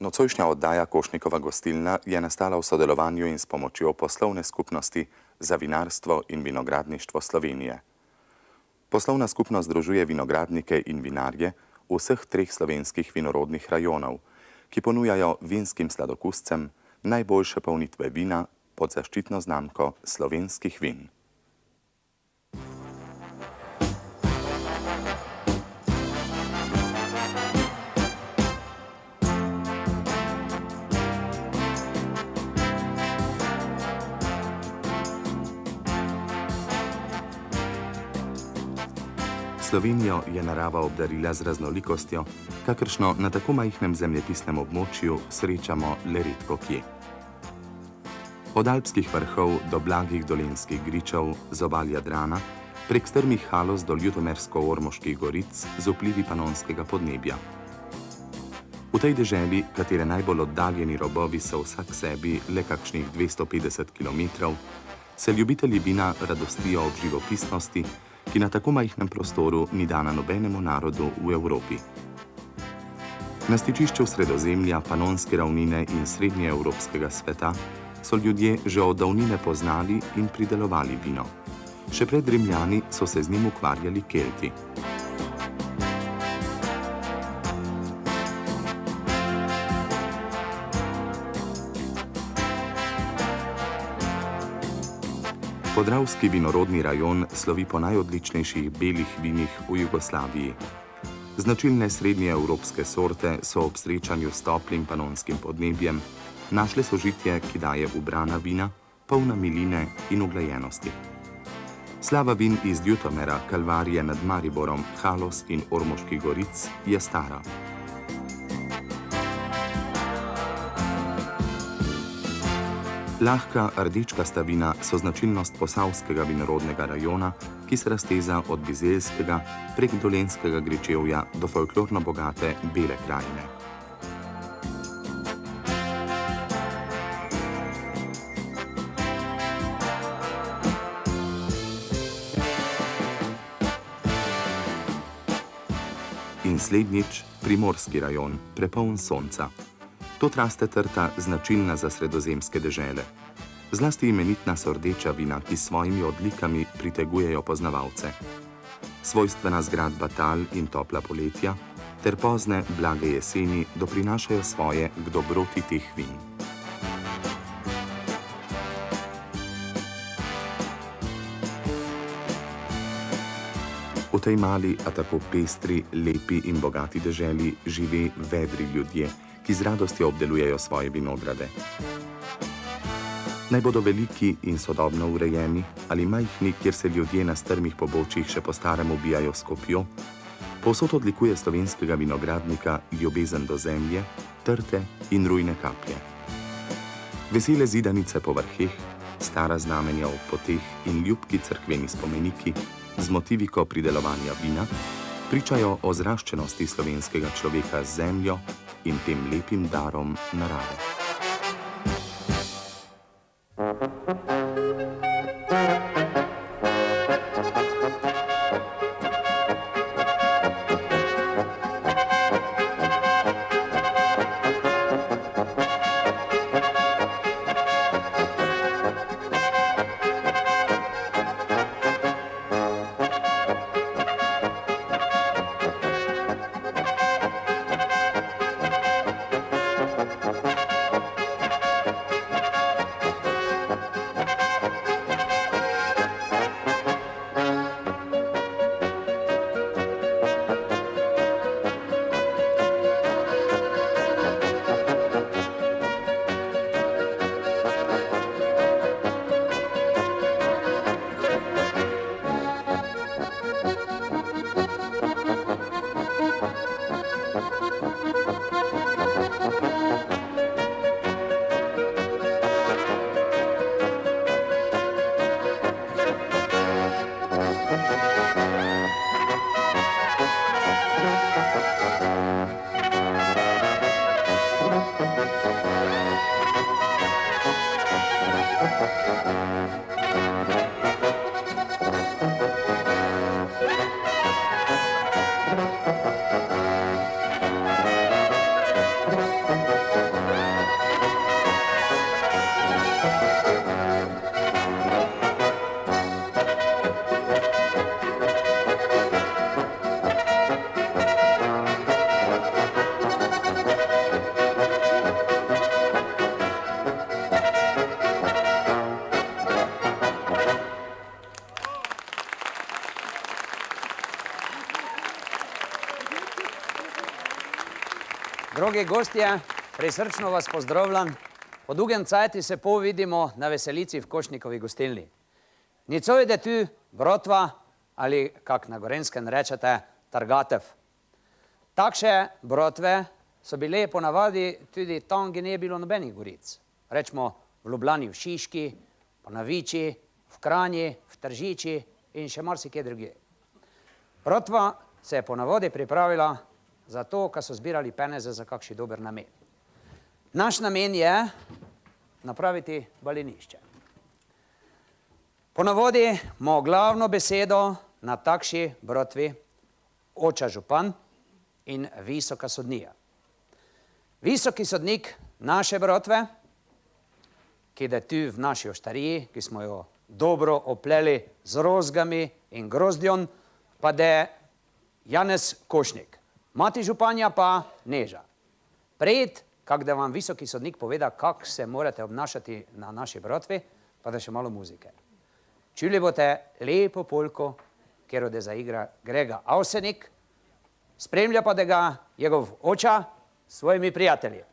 Nocojšnja oddaja Košnikova gostilna je nastala v sodelovanju in s pomočjo poslovne skupnosti za vinarstvo in vinogradništvo Slovenije. Poslovna skupnost združuje vinogradnike in vinarje vseh treh slovenskih vinorodnih rajonov, ki ponujajo vinskim sladokuscem najboljše polnitve vina pod zaščitno znamko slovenskih vin. Slovenijo je narava obdarila z raznolikostjo, kakršno na tako majhnem zemljepisnem območju srečamo le redko kje. Od alpskih vrhov do blagih dolenjskih gričev z obal Jadrana, prek strmih Halos do ljutomersko-ormoških goric z vplivi panonskega podnebja. V tej deželi, katere najbolj oddaljeni robovi so vsak sebi le kakšnih 250 km, se ljubitelji vina radostijo ob živopisnosti, ki na tako majhnem prostoru ni dana nobenemu narodu v Evropi. Na stičišču Sredozemlja, Panonske ravnine in srednjeevropskega sveta so ljudje že od davnine poznali in pridelovali vino. Še pred Rimljani so se z njim ukvarjali Kelti. Podravski vinorodni rajon slovi po najodličnejših belih vinih v Jugoslaviji. Značilne srednjeevropske sorte so ob srečanju s toplim panonskim podnebjem našle sožitje, ki daje ubrana vina, polna miline in uglajenosti. Slava vin iz Ljutomera, Kalvarije nad Mariborom, Halos in Ormoških goric je stara. Lahka rdečkasta vina so značilnost posavskega vinorodnega rajona, ki se razteza od bizeljskega prek dolenjskega gričevja do folklorno bogate Bele krajine. In slednjič primorski rajon, prepoln sonca. Tod raste trta značilna za sredozemske dežele. Zlasti imenitna so rdeča vina, ki s svojimi odlikami pritegujejo poznavalce. Svojstvena zgradba tal in topla poletja ter pozne, blage jeseni doprinašajo svoje k dobroti teh vin. V tej mali, a tako pestri, lepi in bogati deželi žive vedri ljudje, ki z radostjo obdelujejo svoje vinograde. Naj bodo veliki in sodobno urejeni ali majhni, kjer se ljudje na strmih pobočjih še po starem ubijajo s kopjo, povsod odlikuje slovenskega vinogradnika ljubezen do zemlje, trte in rujne kaplje. Vesele zidanice po vrheh, stara znamenja ob poteh in ljubki cerkveni spomeniki z motiviko pridelovanja vina pričajo o zraščenosti slovenskega človeka z zemljo in tem lepim darom narave. Drogi gostje, prisrčno vas pozdravljam. Po dugem cajti se vidimo na veselici v Košnikovi gostilni. Nicoj je tu brotva, ali kak na Gorenskem rečete, targatev. Takše brotve so bile ponavadi tudi tam, kjer ne je bilo nobenih goric. Rečemo v Ljubljani, v Šiški, pa na Viči, v Kranji, v Tržiči in še marsikje drugje. Brotva se je ponavadi pripravila zato, ker so zbirali peneze za kakšen dober namen. Naš namen je napraviti balinišče. Ponavadi ima glavno besedo na takši brotvi oča župan in visoka sodnija. Visoki sodnik naše brotve, ki je tu v naši oštariji, ki smo jo dobro opleli z rozgami in grozdjon, pa da je Janez Košnik. Mati županja pa Neža. Pred, kak da vam visoki sodnik poveda, kak se morate obnašati na naši brotvi, pa da še malo muzike. Čuli boste lepo polko, kjer ode zaigra Grega Avsenik, spremlja pa da ga njegov oča s svojimi prijatelji.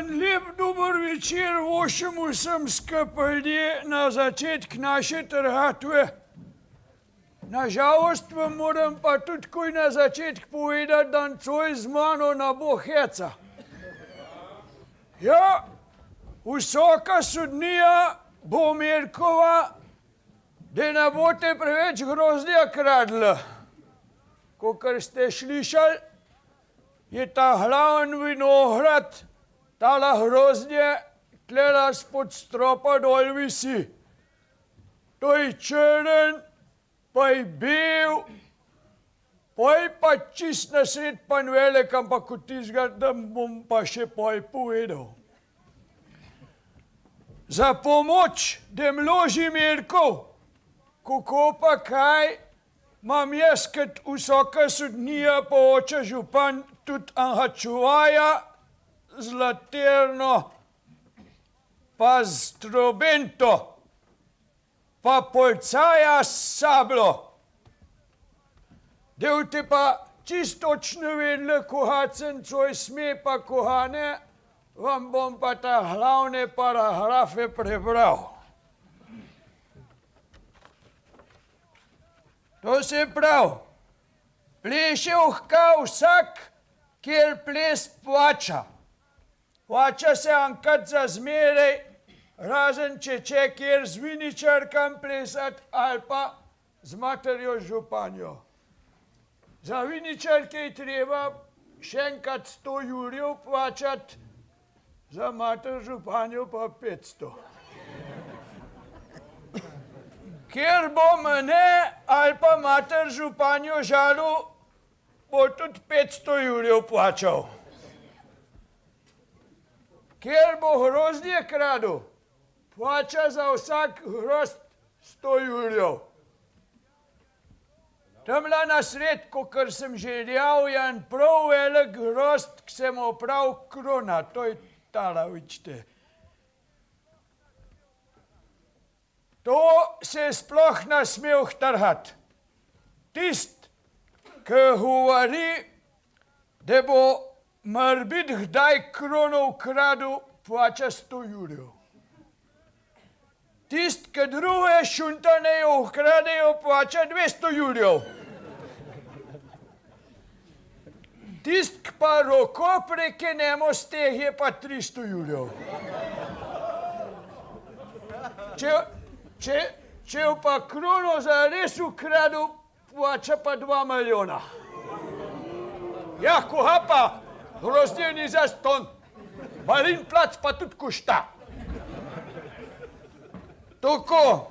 Lep dober večer vašem vsem skupaj ljudje na začetek naše trgatve. Nažalost vam moram pa tudi takoj na začetek povedati, da nicoj z mano ne bo heca. Ja, visoka sodnija bo Mirkova, da ne boste preveč grozdja kradla. Kakor ste slišali, je ta glavni vinograd, tala grozdje, tlela spod stropa dol visi. To je črn, pa je bel, pa je pa čist na sred pan velik, ampak od tistega bom pa še poj povedal. Za pomoč, da mloži Mirkov, kako pa kaj, imam jaz kot visoka sodnija pa oče župan tudi angačuvaja z laterno, pa z trobento, pa policaja s sablo. Da boste pa čisto točno vedeli, koga coj sme pa koga ne, vam bom pa ta glavne paragrafe prebral. To se pravi, Pleše ohka vsak, kjer ples plača. Plača se enkrat za zmeraj, razen če kjer z viničarkam plesati ali pa z materjo županjo. Za viničarke je treba še enkrat 100 jurjev plačati, za mater županjo pa 500. Ker bo mene ali pa mater županjo žalil, bo tudi 500 jurjev plačal. Ker bo grozdje kradel, plača za vsak grozd 100 jurjev. Tamle na sred, kakor sem že dejal, je en prav velik grozd, ki se mu pravi krona, to je tala, vidite. To se sploh ne sme trhati. Tist, ki govori, da bo morbit kdaj krono ukradel, plača 100 jurjev. Tist, ki druge šuntanejo ukradejo, plača 200 jurjev. Tist, ki pa roko prekenemo stehe, pa 300 jurjev. Če pa krono zares ukradel, plača pa 2 milijona. Ja, koha pa, grozdje ni zastonj. Marin plac pa tudi košta. Tako,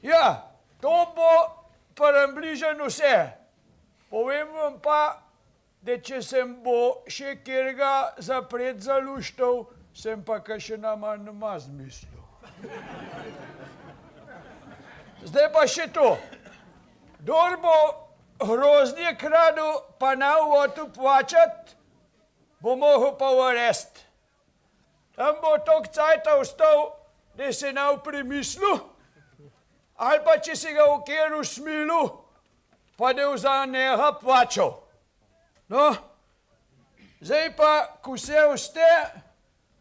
ja, to bo približno vse. Povem vam pa, da če sem bo še kjerga zapret zaluštal, sem pa kakšen amandma zmislil. Zdaj pa še to. Kdor bo grozdje kradel, pa ne hotel plačati, bo mogel pa v arest. Tam bo toliko cajta ostal, da se ne v premislil, ali pa če se ga v kjer usmilil, pa da je za njega plačal. No, zdaj pa, ko se vste,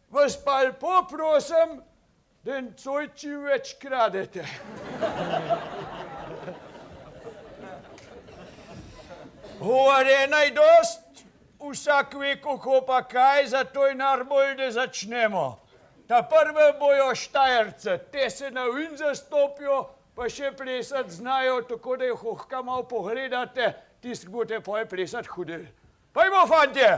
vas pa lepo prosim, da coj čim več kradete. Govorjena je dost, vsak ve, kako pa kaj, zato je najbolj, da začnemo. Ta prve bojo Štajerce, te se na vin zastopijo, pa še plesati znajo, tako da jih ohka malo pogledate, tisti boste pa plesati hodili. Pojmo, fantje!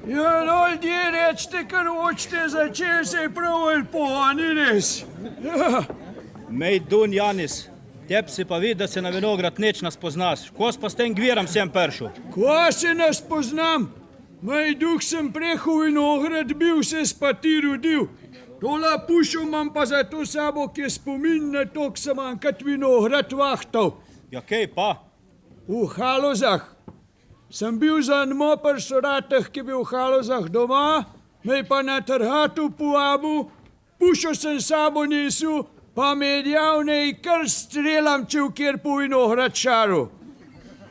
Ja, no, ljudje rečete, kar hočete, začeli se je prav lepo, a ni res? Ja. Mejdun Janis, teb si pa vidi, da se na vinograd neč nas poznaš. Ko pa s tem gviram sem peršel? Ko se nas poznam? Moj duh sem prehal vinograd, bil se spati rodil. Tola pušel imam pa za to sabo, ki je spomin na to, k sem enkrat vinograd vahtal. Ja, kaj pa? V Halozah. Sem bil za enmo pri soratah, ki je bil v Halozah doma, me je pa na trhatu povabil, pušel sem sabo nisu, pa me je djal, nej kar strelam, če v kjer po vinograd šaru.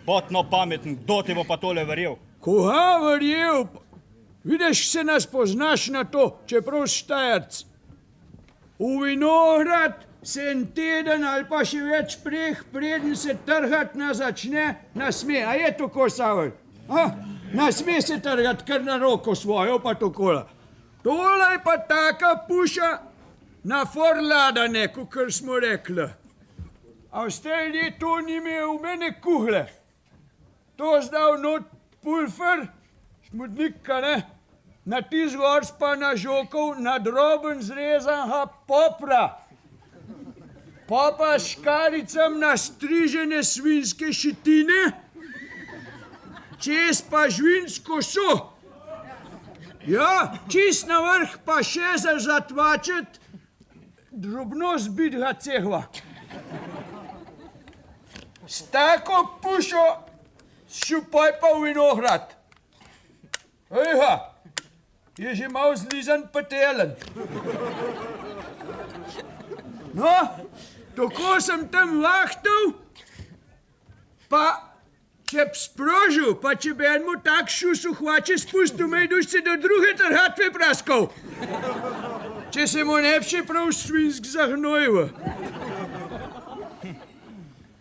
Potno pameten, kdo ti bo pa tole verjel? Koga verjel? Vidiš, se nas poznaš na to, čeprav Štajerc. V vinograd se en teden ali pa še več preden se trhat začne, nasme. A je tako, Savel? Nasme se trhat kar na roko svojo, pa takola. Tole je pa taka puša na forladane, kakor smo rekli. A ostali to ni imel v mene kuhle. To zdal not pulfer, smodnika, ne? Na tis gor pa na žokov, na droben zrezanega popra. Pa s škaricam nastrižene svinjske šitine, čez pa žvinsko so. Ja, čist na vrh pa še za zatvačet drobno zbitega cehva. S tako pušo šupaj pa v vinograd. Ejha, je že malo zlizan petelen. No, tako sem tam vahtal, pa če bi sprožil, pa če bi enemu tak šus v hvače spustil, me je se do druge trhatve praskal. Če se mu ne bi še prav svinsk zahnojil.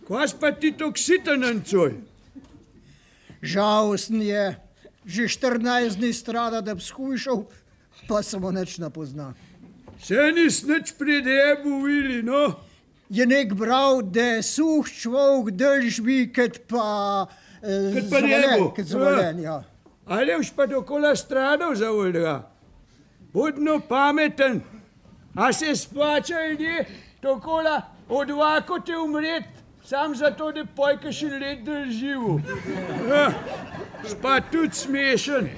Kvaš pa ti toksiten encoj? Žalosten je, že 14 dni strada, da bi skušal, pa se mu neč ne pozna. Se nis nič pri debu vili, no? Je nek bral, da je suh človek drž bi, kot pa debu. Kot zavalen, ja. Ali už pa dokola stradal za oldega? Budno pameten, a se splača ljudje dokola odvakote umret, sam zato, da pojka še let drživo. Pa tudi smešen.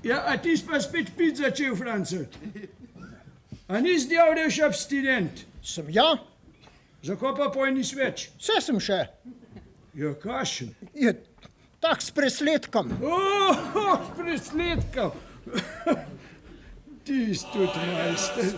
Ja, a ti pa spet pit začel, Francer? A nis djal, da ješ abstinent? Sem ja, Zakaj pa poj nis več? vse sem še. Ja, kašen. Je tak s presledkom. S presledkom. Ti tudi majster.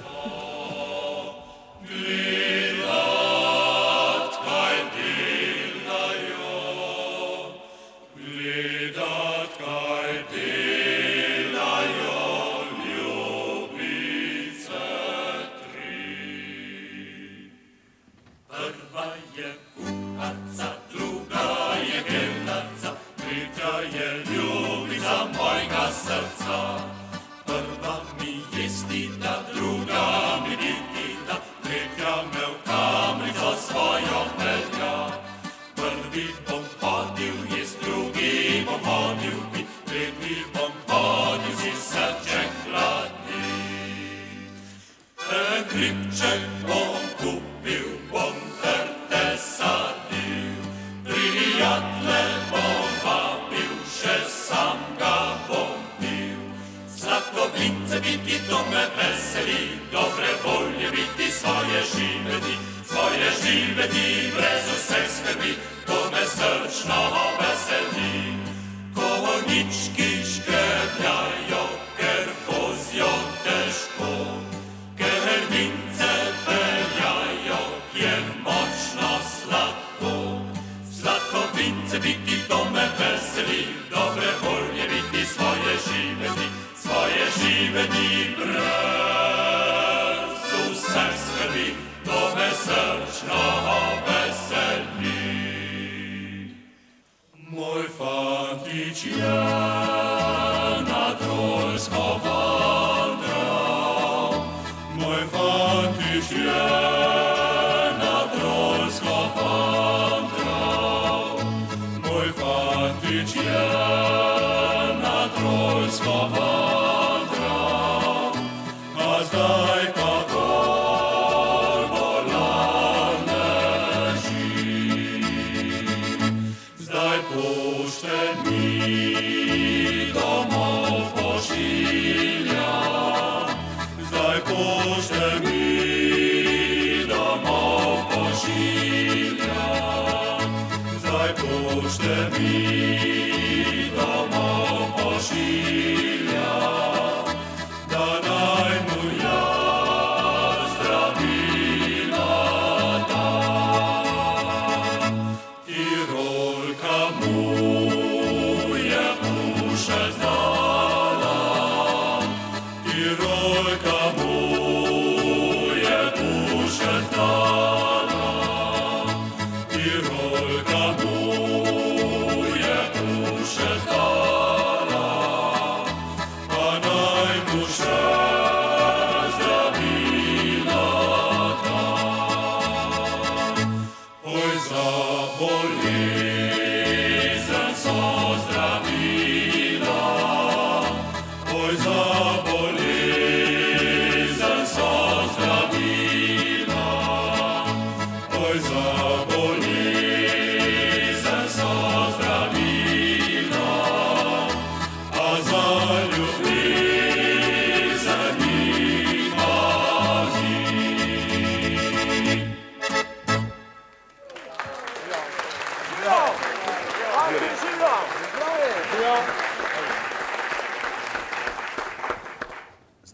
Fantici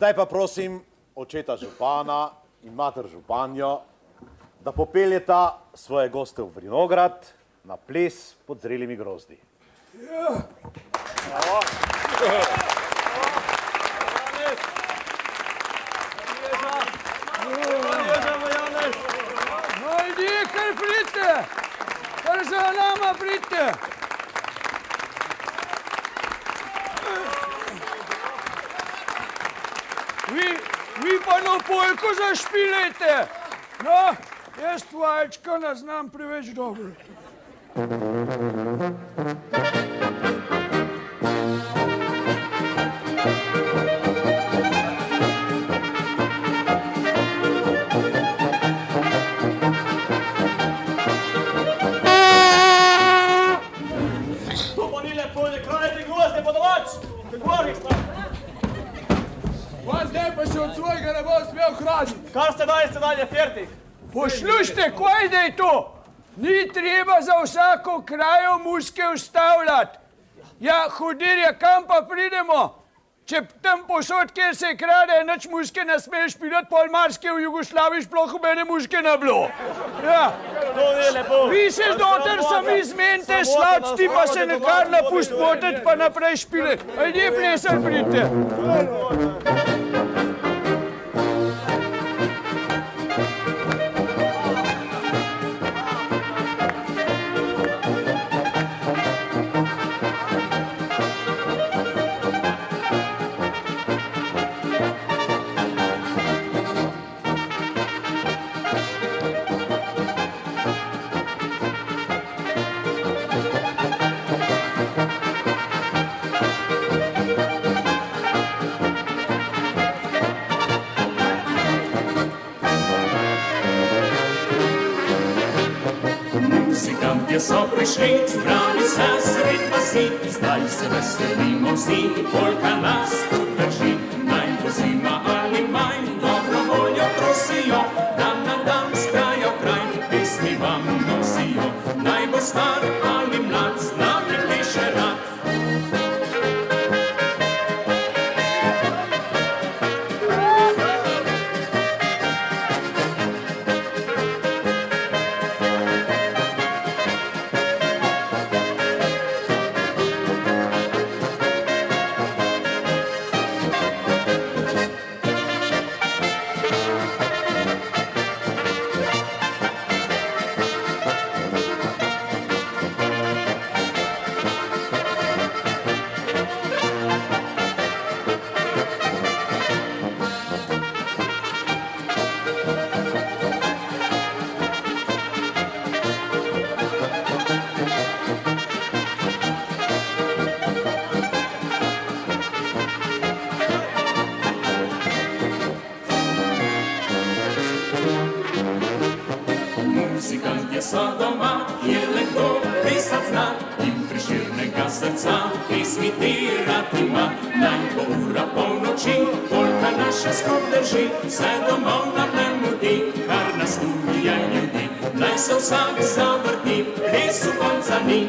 Zdaj pa prosim očeta župana in mater županjo, da popeljeta svoje goste v vinograd na ples pod zrelimi grozdi. No, ljudje, kar pridite, kar za nama pridite. Vi pa na polko zašpilejte. No, jaz tvajčka ne znam preveč dobro. To pa ni lepo, ne krajete gozde po domač, v gorih smo. Zdaj pa se od svojega ne bo smel hraniti. Kar ste dalje fertik? Poslušajte, kaj da je to? Ni treba za vsako krajo muske ustavljati. Ja, hudirja, kam pa pridemo? Če tam posod, kjer se krade, nič muske ne smeš pilati, pol marske v Jugoslaviji sploh mene muske ne bilo. Ja. To ni lepo. Vi se doter sami zmenite, sladci pa se nekar napust poteti pa naprej špileti. Ajde, plesal pridite. Muzikantje so prišli, zbrali se sred vasi, zdaj se veselimo vsi, polka nas tu drži. Naj bo zima ali manj, dobro voljo prosijo, dan na dan strajo kraj, pesmi vam nosijo. Naj bo star ali mlad, znate pleše rad. cvitirati ima, naj bo ura polnoči, polka naša skup drži, vse domov nam ne mudi, kar nas tu je ljudi, naj se vsak zavrti, res v konca ni.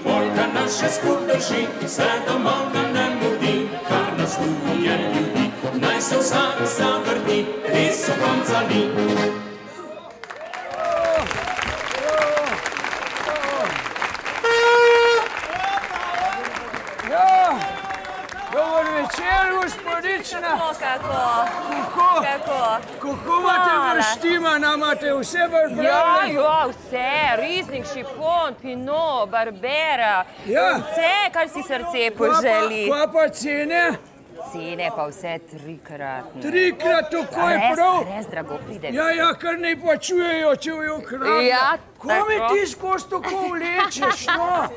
Polka naše skup drži, vse domov nam ne mudi, kar nas tu je ljudi, naj se vsak zavrti, res v konca ni. Ja, dober večer, gospodična. Kako imate vrstima, namate vse pripravljeno? Ja, vse, riznik, šipon, pino, barbera, Ja. vse, kar si srce poželi. Kva pa cene? Cene pa vse trikratne. Trikrat tako je prav. Res drago pride. Ja, kar ne plačujejo, če jo krade. Ja, Ko mi tako. ti skozi tako vlečeš, no?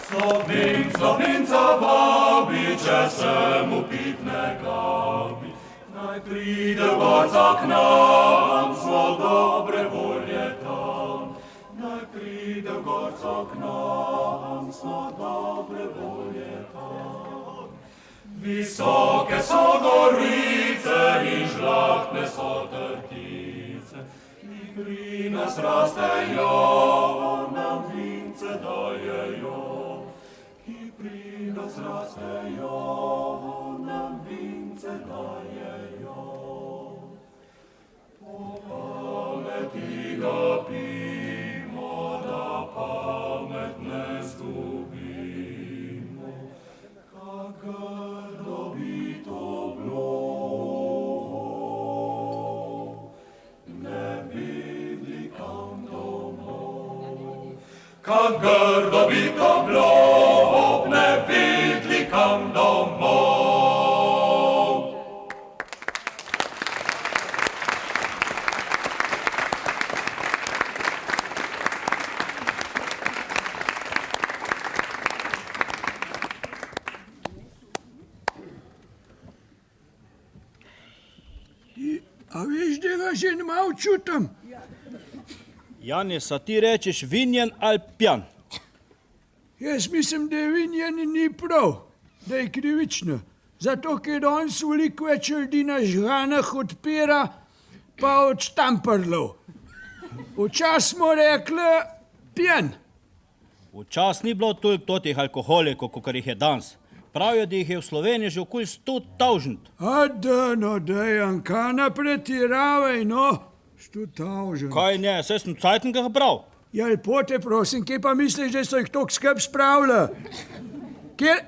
Slovenca vabi, če se mu pit ne gabi. Naj pride gorca k nam, smo dobre volje tam. Naj pride gorca k nam, smo dobre volje tam. Visoke so gorice in žlahtne so trtice, ki pri nas rastejo, nam vince dajejo. Pri nas rastejo, nam vince dajejo. Po pameti ga pimo, da pamet ne zgubimo. Kakor dobito bilo, ne vidli kam domov. Kakor dobito bilo, ne vidli kam domov. A veš, da ga že malo čutim? Janis, a ti rečeš vinjen ali pjan? Jaz mislim, da je vinjen ni prav, da je krivično. Zato, ker danes veliko več ljudi na žganah odpira, pa od štamprlov. Včasih smo rekli pijan. Včasih ni bilo toliko tih alkoholikov, kot jih je danes. Pravijo, da jih je v Sloveniji že okoli 100 000. A da, no, Dejanka, ne pretiravaj, no. 100 000. Kaj ne, saj sem cajtnega bral. Ja, lepo te prosim, kje pa misliš, da so jih toliko skrb spravili?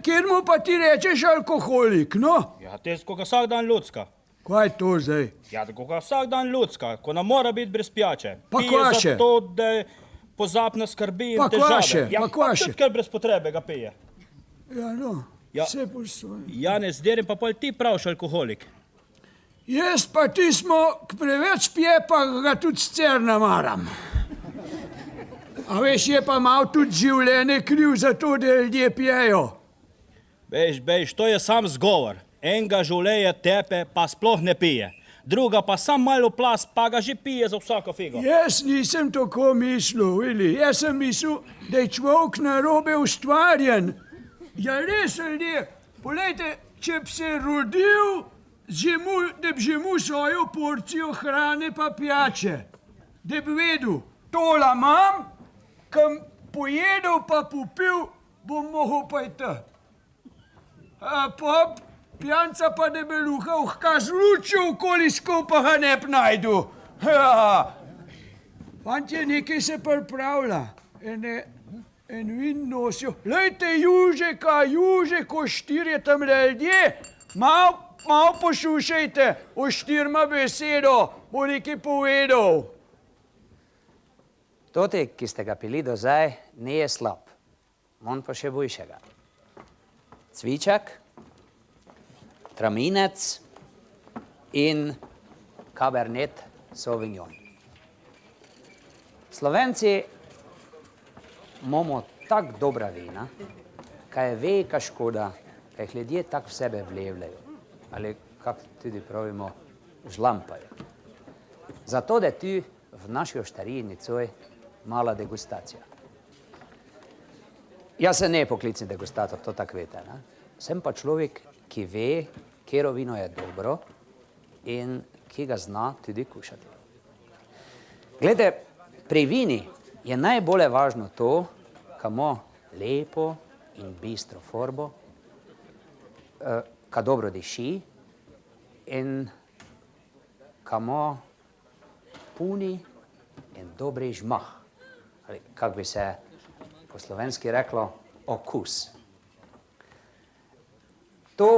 Kjer mu pa ti rečeš alkoholik, no? Ja, te koga vsak dan ljudska. Kaj je to zdaj? Ja, koga vsak dan ljudska, ko ne mora biti brez pijače. Pa Pije kva še? zato, da pozabna skrbi in Pa kva težave. še? Ja, Pa kva še? tudi kar brez potrebe ga pije. Ja, no, Ja. vse po svoje. Janez, derim pa pol ti praviš alkoholik. Jaz pa ti smo preveč pije, pa ga tudi sicer ne maram. A veš, je pa malo tudi življenje kriv za to, da ljudje pijejo. Bejž, to je sam zgovor. Enega žuleje tepe, pa sploh ne pije. Druga pa sam malo plas, pa ga že pije za vsako figo. Jaz nisem tako mislil, Vili. Jaz sem mislil, da je človek narobe ustvarjen. Ja, res, ljudje, poglejte, če bi se rodil, da bi že mu svojo porcijo hrane pa pijače. Da bi vedel, tola imam, kam pojedel pa popil, bom mogel pa iti. Pa pijanca pa debeluha, ka zlučil okoli skupaj ga ne bi najdu. Ja. Fantje, nekaj se pripravlja. En vin nosijo. Lejte, juže, ko štirje tam ljudje. Malo poslušajte, o štirma besedo, bo nekaj povedal. Toti, ki ste ga pili do zdaj, ni je slab. On pa še boljšega. Cvičak, traminec in Cabernet Sauvignon. Slovenci imamo tako dobra vina, kaj je velika škoda, kaj jih ljudje tako v sebe vlevljajo, ali kako tudi pravimo, žlampajo. Zato, da tu v naši oštariji nicoj mala degustacija. Jaz sem ne poklicni degustator, to tako vete. Ne? Sem pa človek, ki ve, katero vino je dobro in ki ga zna tudi kušati. Glede, pri vini je najbolje važno to, ka ima lepo in bistro forbo, ka dobro diši in ka ima puni in dobri žmah. Ali, kak bi se po slovenski reklo, okus. To,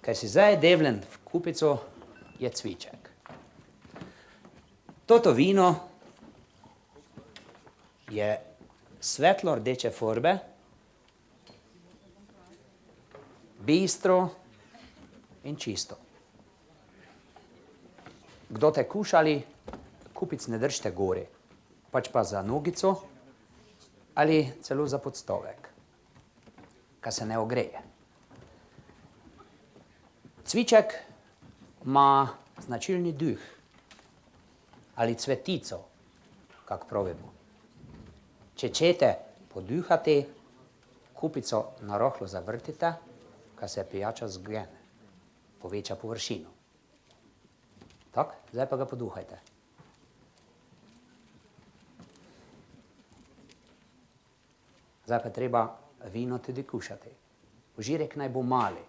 kar si zdaj devljen v kupico, je cviček. Toto vino je svetlo rdeče forbe, bistro in čisto. Kdo te kušali, kupic ne držite gori, pač pa za nogico ali celo za podstovek, ka se ne ogreje. Cviček ima značilni duh ali cvetico, kak pravimo. Če čete poduhati, kupico narohlo zavrtite, ka se pijača zgene, poveča površino. Tak, zdaj pa ga poduhajte. Zdaj pa treba vino tudi kušati. Užirek naj bo mali.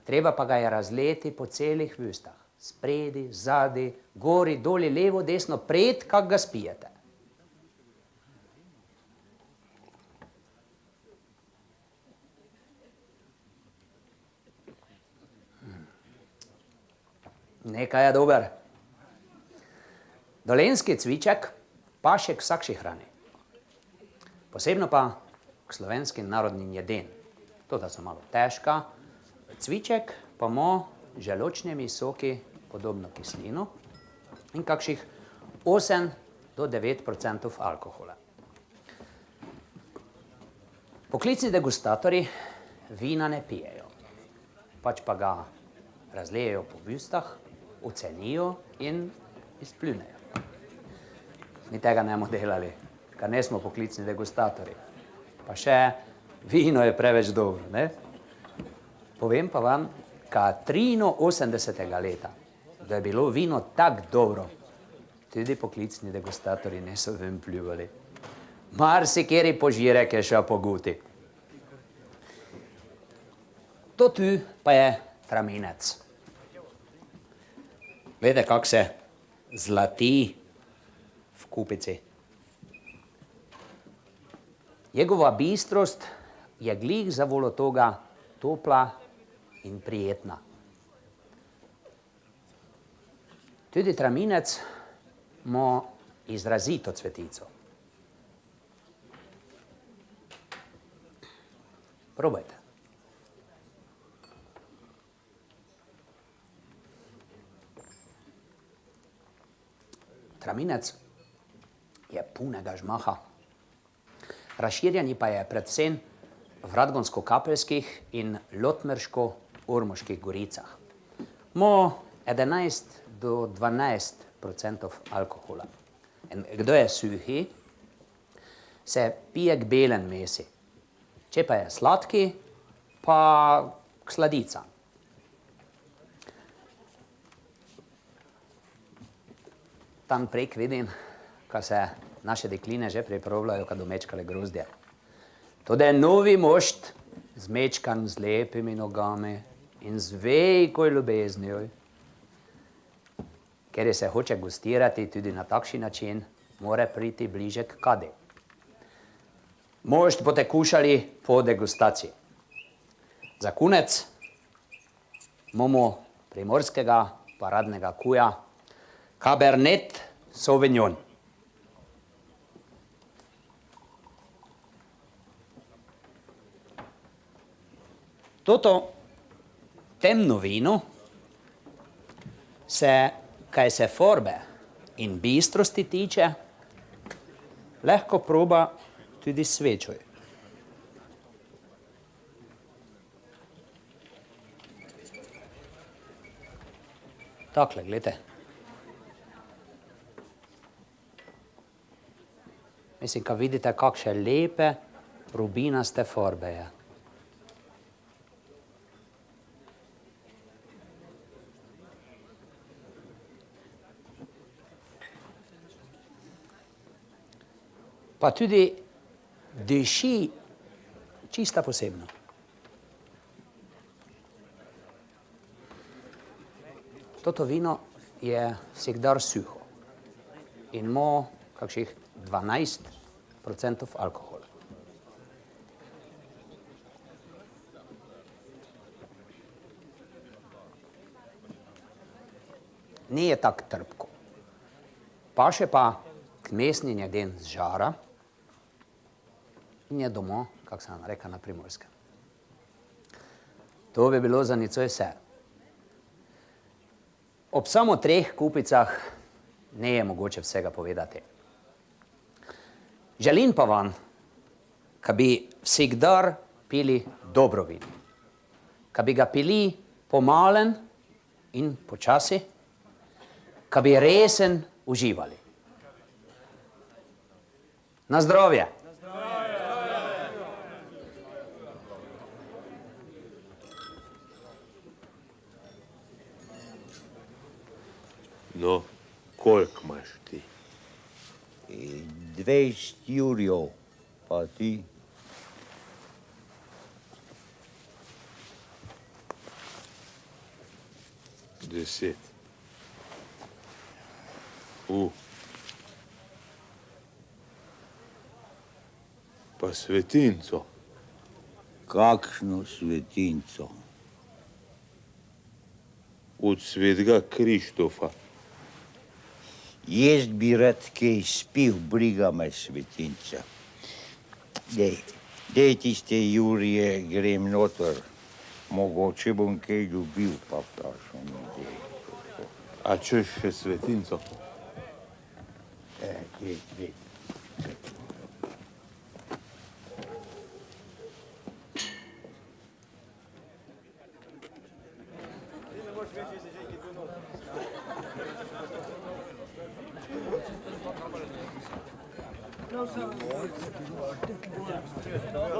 Treba pa ga je razleti po celih vrstah. Spredi, zadi, gori, doli, levo, desno, pred, kak ga spijete. Nekaj je dober. Dolenjski cviček paše k vsakši hrani. Posebno pa k slovenskim narodnim jedem. To, da so malo težka. Cviček pa ima želočnimi soki podobno kislino in kakšnih 8 do 9% alkohola. Poklicni degustatorji vina ne pijejo, pač pa ga razlijejo po bustah ocenijo in izpljunejo. Mi tega ne bomo delali, ker ne smo poklicni degustatorji. Pa še vino je preveč dobro, ne? Povem pa vam, ka 83. leta, da je bilo vino tako dobro, tudi poklicni degustatorji niso ven pljuvali. Marsikeri požirek je šel po guti. To tu pa je traminec. Vede, kako se zlati v kupici. Njegova bistrost je glih zavolo toga topla in prijetna. Tudi traminec ima izrazito cvetico. Probajte. Traminec je punega žmaha. Razširjeni pa je predvsem v Radgonsko-Kapelskih in Lotmerško-Ormoških goricah. Ima 11 do 12% alkohola. In kdo je suhi, se pije k belen mesi. Če pa je sladki, pa k sladicam. Tam prek vidim, ko se naše dekline že pripravljajo, kad domečkale grozdje. To da je novi mošt, zmečkan z lepimi nogami in z veliko ljubeznijo. Ker se hoče gostirati tudi na takšen način, mora priti bliže k kadi. Mošt boste kušali po degustaciji. Za konec imamo primorskega paradnega kuja Cabernet Sauvignon. Toto temno vino se, kaj se forbe in bistrosti tiče, lahko proba tudi s svečoj. Takle, gledajte. Mislim, ko vidite, kakšne lepe rubinaste forbe je. Pa tudi diši čista posebno. Toto vino je vsekdar suho in ima kakšnih 12% alkohola. Ni je tak trpko. Paše pa k mesnim jedem z žara in je doma, kako se nam reka na Primorskem. To bi bilo za nicoj vse. Ob samo 3 kupicah ne je mogoče vsega povedati. Želim pa vam, ka bi vsekdar pili dobro vino. Ka bi ga pili pomalen in počasi, ka bi resen uživali. Na zdravje! No, koliko imaš ti? 20 jurjev, pa ti? Deset. Pa svetinco. Kakšno svetinco? Od svetega Krištofa. Jaz bi rad kaj spil, briga me svetinca. Dej tiste jurje, grem noter. Mogoče bom kaj dobil, pa vprašam. A češ še svetinco? Dej.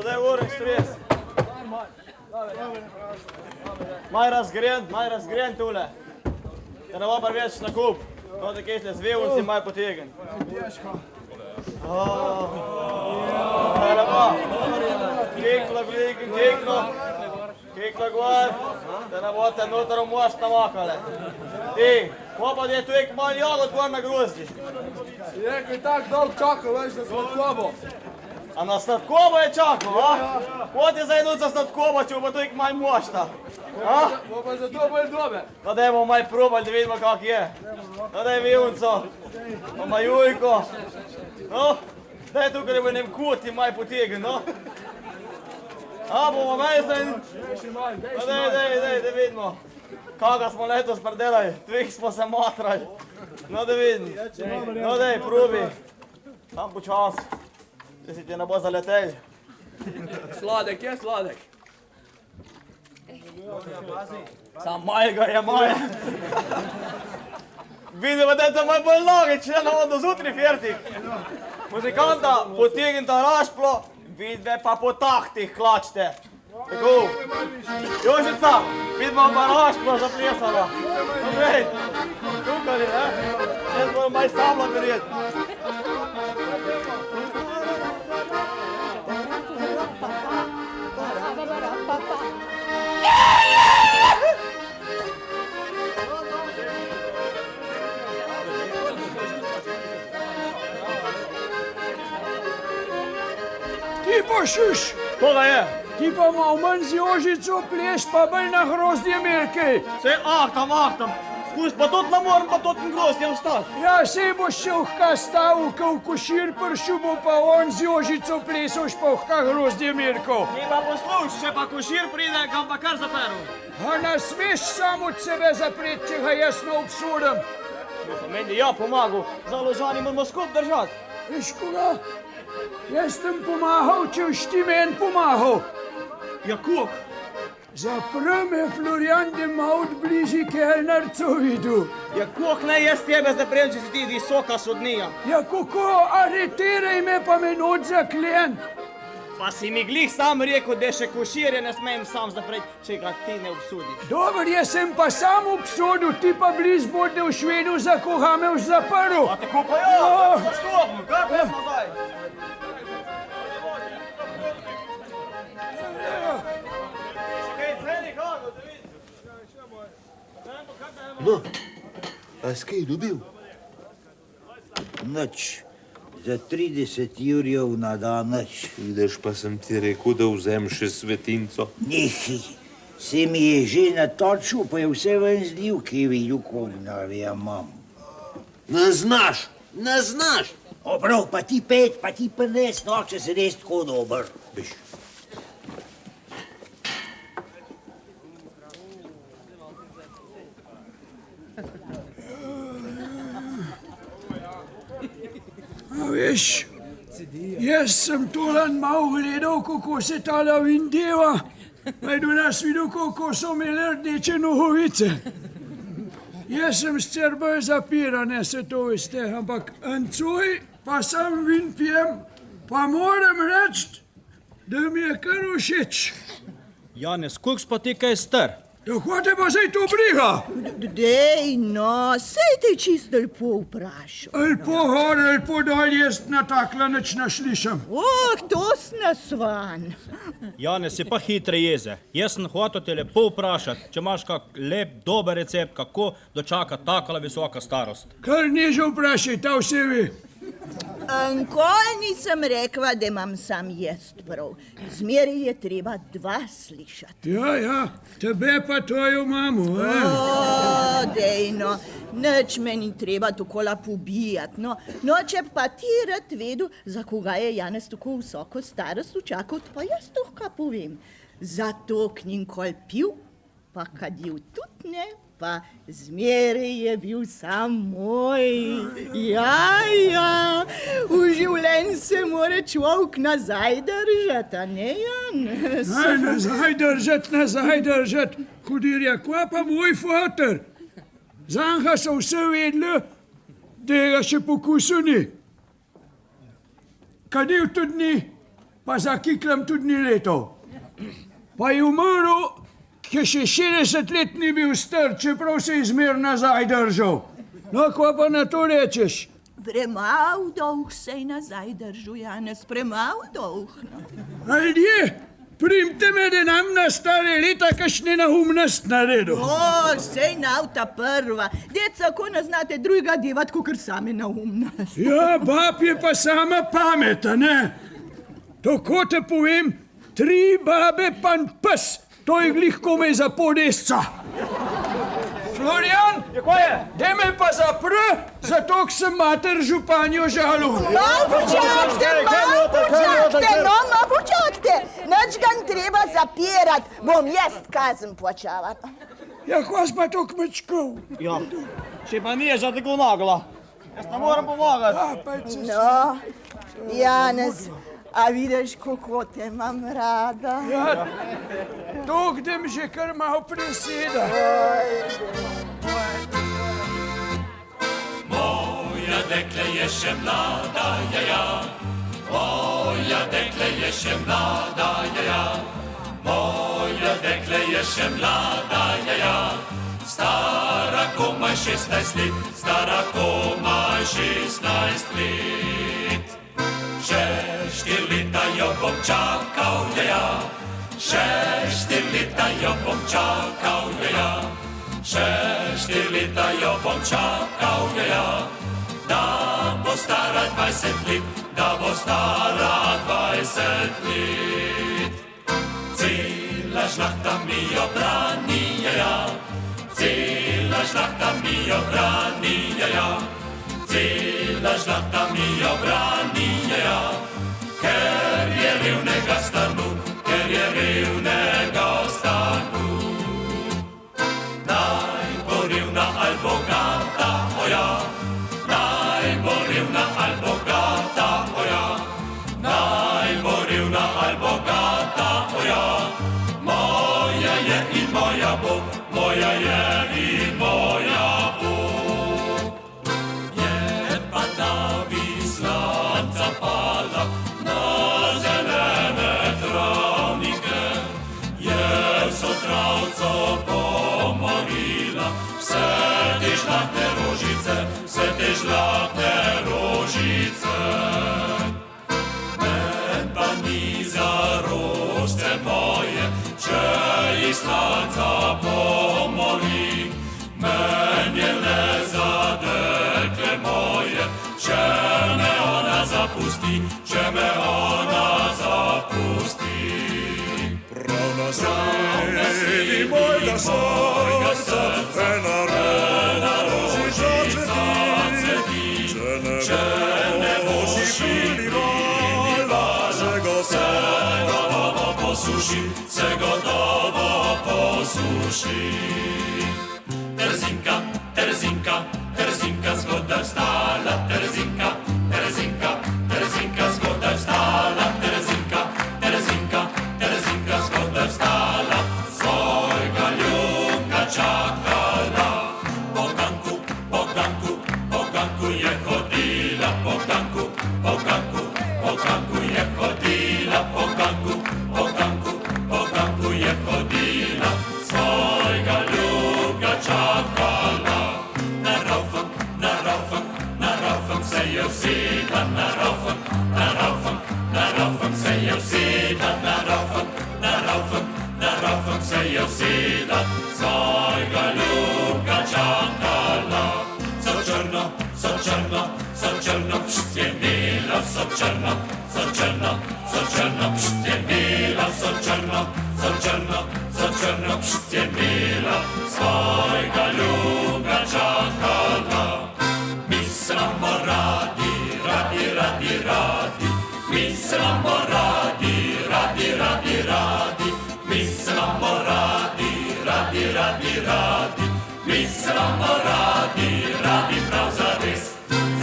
Zdaj urek stres. Maj razgren tule. Da ne bo pa več na kup. No, da kje z vevunci maj potegn. Kekla gor, da ne bote noter v most namakale. Ti, ko pa je tu ek mal jagod gor na grozdi. Je kaj tak dolg čakal, veš, da smo odkobo. A na sladkobo je čakal, a? Ko ti zdaj nuca sladkobo, če bo tu ek mal mošta? Bo pa zato bolj dobe. No, dajmo maj probali, da vidimo, kak je. No, daj vevunco, pa majujko. No, daj tukaj, da bo nem kuti maj potegn, no. A, bomo maj zdaj... No, daj vidimo. Kaga smo letos predelali, tvih smo se matrali. No, da vidim. No, daj, probi. Tam počas. Da si ti ne bo zaletel. Sladek je sladek. Sam majga je maja. Vidimo, da je to maj bolj logično, da bo do zutri fertik. Muzikanta potegnita rašplo, vidve pa po tahtih klačte. Tako. Jožica, vidimo pa rašplo zaplesala. Vej, tukaj, ne? Jaz bomo maj sabla verjeti. Ti boš, Koga je? ti pa malo manj z Jožico pleš, pa bolj na grozdje Mirke. Se ahtam. Skus pa tot ne morem, pa tot grozdje vstati. Ja, se boš še vka stavil, ko v košir pršel, bo pa on z Jožico plesal, pa vka grozdje Mirko. Ti pa posluš, če pa košir pride, ga pa kar zaperu. A nas smeš sam od sebe zapret, če ga jaz ne obsodem. Meni ja pomagam, založani moramo skup držati. Veš koga? Jaz sem pomahal, če boš ti meni pomahal. Ja, kuk? Zapre me, Florian, da ima od bližji kelnerco vidu. Ja, kuk ne jaz tebe zaprem, če si ti visoka sodnija. Ja, kako? Aretiraj me, pa me noč zaklen. Pa si mi glih sam rekel, da še koširje ne smem sam zapreti, če ga ti ne obsudiš. Dobar, jaz sem pa sam obsodil, ti pa bliz bodne v Švedu, za koga me už zaprl. A tako pa ja, zastopim, kaj pa zdaj? No, a si kaj dobil? Nič. Za 30 jurjev na dan nič. Vidiš, pa sem ti rekel, da vzem še svetinco. Nehi, se mi je že natočil, pa je vse ven zlil, ki je videl, kognave ja imam. Ne znaš. Prav, pa ti pet, pa ti prines, no, če se res tako dober. Biš. A veš, jaz sem tolan malo gledal, kako se ta lavin deva. Najdu nas videl, kako so imeli rdeče nogovice. Jaz sem sicer bolj zapiran, se to veste, ampak ancoj pa sam vin pijem, pa moram reči, da mi je kar všeč. Janez, koliko pa ti kaj star? Tako te pa zdaj to briga. Dej, no, sej te čisto lepo vprašal. Ali po gor, ali po dol, jaz na takla nič ne slišam. To sna svan. Janez, si pa hitre jeze. Jaz sem hotel te lepo vprašati, če imaš kak lep, dober recept, kako dočaka takala visoka starost. Kar nižje vprašaj, ta vse ve. Nikoli nisem rekla, da imam sam jest prav. Zmeraj je treba dva slišati. Ja, tebe pa tvojo mamo, Dej, no, nič me ni treba takola pobijati. No, če pa ti rad vedel, za koga je Janez tako visoko starost čakal, pa jaz to kaj povem. Zato k njim kol pil, pa kadil tudi ne, pa zmeraj je bil sam moj. Ja, v življenju se mora človek nazaj držati, a ne, Jan? Nazaj držati. Kodirja, kva pa moj foter? Zanha so vse vedeli, da ga še pokusil ni. Kadil tudi ni, pa za kiklem tudi ni leto. Pa je umrl, ki še 60 let ni bil star, čeprav se je zmer nazaj držal. No, kva pa na to rečeš? Premav dolg se je nazaj držal, Janez, premav dolg. No. Ljudje, primte me, da nam na stare leta kakšne naumnost naredil. O, sej navta prva. Deca, ko ne znate drugega devat, kakor sami naumnost. Ja, bab je pa sama pameta, ne? Tako te povem, 3 babe pa pes, to je glih komaj za podesca. Florian, daj me pa zapre, zato k sem mater županjo žalil. Malo počakajte, nič ga ne treba zapirati, bom jaz kazen plačala. Ja, kva pa to kmečkov? Ja, če pa nije že tako nagla. Jaz pa moram pomagati. No, Janez, a vidiš, kako te imam rada? Ja, to grem že kar malo preseda. Moja dekle je še mlada, ja. Moja dekle je še mlada, ja. Moja dekle je še mlada, ja. Stara komaj 16 let, stara komaj 16 let. Še 4 leta jo bom čakal, ja. Še 4 leta jo bom čakal, ja. Še 4 leta jo bom čakal, ja. Da bo stara 20 let, da bo stara 20 let. Cela žlahta mi jo brani, ja. Cela žlahta mi jo brani, ja. Cela žlahta mi jo brani, ja. Ker je revnega stanu, ker je revnega stanu. Naj bo revna ali bogata, oja. Naj bo revna ali bogata, oja. Naj bo revna ali bogata, oja. Moja je in moja bo, moja je in moja bo. Je pa davi slanca pada na zelene travnike. Je so travco pomorila vse te žlahtne rožice, vse te žlahtne rožice. Men pa ni za rožce moje, če jih slanca pomori. Men je le za dekle moje, če me ona zapusti, če me ona zapusti. Prav na sredi mojega srca, ena rožica cveti. Če ne boš prilivala, se gotovo posuši, se gotovo posuši. Terzinka, terzinka, terzinka zgodaj vstala, terzinka, terzinka, terzinka zgodaj vstala, terzinka, terzinka, terzinka zgodaj vstala, svojega ljubka čakala. Po ganku, po ganku, po ganku je hodila, po ganku, po ganku, po ganku je hodila, po ganku, po ganku, po ganku je hodila, svojega ljubka čakala. Na raufang, na raufang, na raufang se je usedla, na raufang, na raufang, na raufang se je usedla, na raufang, na raufang, na raufang se je usedla, svojega ljubka čakala. So črno, so črno, so črno, pšt je imela, so črno, so črno, so črno, pšt je imela, so črno, so črno, so črno, pšt je imela, svojega ljubka čakala. Mi se imamo radi, radi, radi, radi, mi se imamo radi, radi, radi, radi, mi se imamo radi, radi, radi, radi, mi se imamo radi, radi prav zares.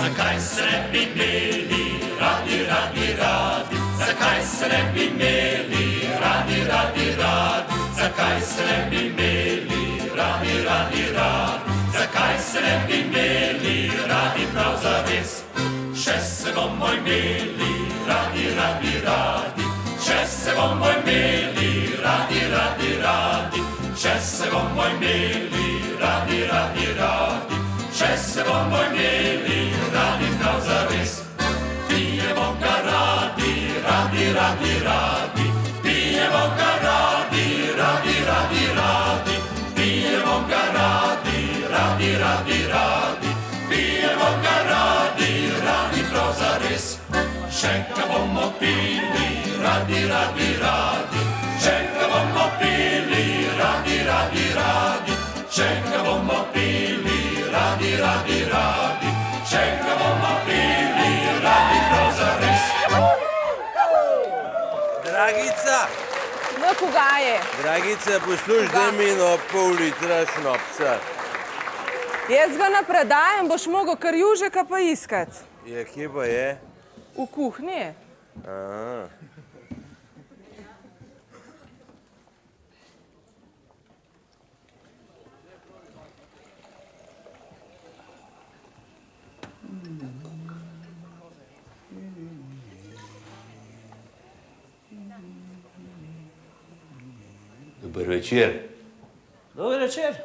Zakaj se ne bi imeli radi, radi, radi, zakaj se ne bi imeli radi, radi, radi, zakaj se ne bi imeli radi, radi, radi, zakaj se ne bi imeli radi prav zares. Še se bomo imeli radi, radi, radi, še se bomo imeli radi, radi, radi, še se bomo imeli radi, radi, radi, še se bomo imeli radi prav zares. Pijemo ga radi, radi, radi, radi, pijemo ga radi, radi, radi, radi, pijemo ga radi, radi, radi, radi, pijemo ga radi, radi prav zares. Še ga bomo pili, radi, radi, radi, še ga bomo pili, radi, radi, radi, še ga bomo pili, radi, radi, radi, še ga bomo pili, radi prav zares. Dragica, No, koga je? Dragica, poslušaj, daj mi pol litra šnopca. Jaz ga napredajam, boš mogel kar Južeka pa iskat. Ja, kje pa je? V kuhinji. Aha. Dober večer. Dober večer.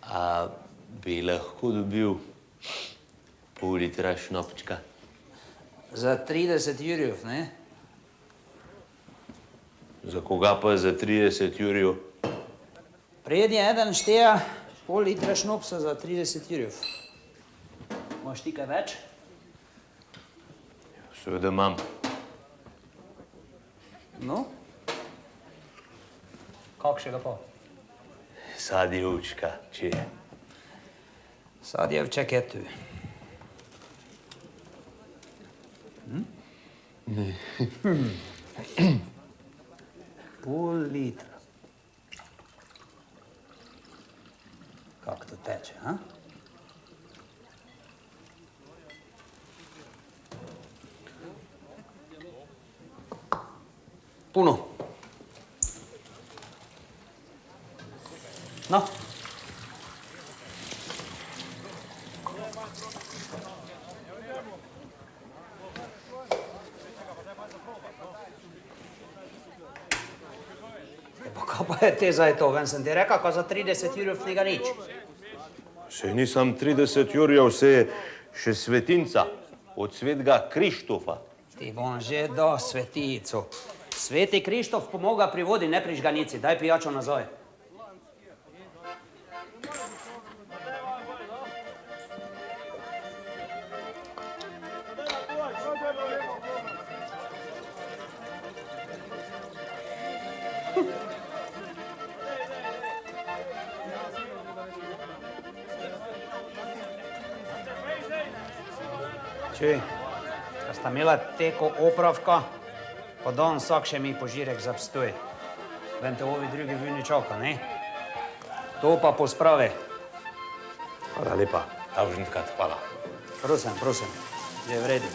A bi lahko dobil pol litra šnopčka? Za 30 jurjev, ne? Za koga pa za 30 jurjev? Prednji eden šteja pol litra šnopsa za 30 jurjev. Moš ti kaj več? Seveda imam. No? Kakšnega pa? Sadjevčka, če je. Sadjevček je tu. Pol litra. Kako to teče, a? Puno. No. Kaj pa je te zdaj to? Ven sem ti rekel, ko za 30 jurjev ni ga nič. Sej nisem 30 jurjev, se je še svetinca od svetega Krištofa. Ti bom že do svetico. Sveti Krištof pomoga pri vodi, ne pri žganici. Daj pijačo nazaj. Čuj, ko sta imela teko opravka, pa dan vsak še mi požirek za Pstoj. Ven te ovi drugi vini čaka, ne? To pa pospravi. Hvala lepa, Tavžentkrat, hvala. Prosim, prosim, že vredi.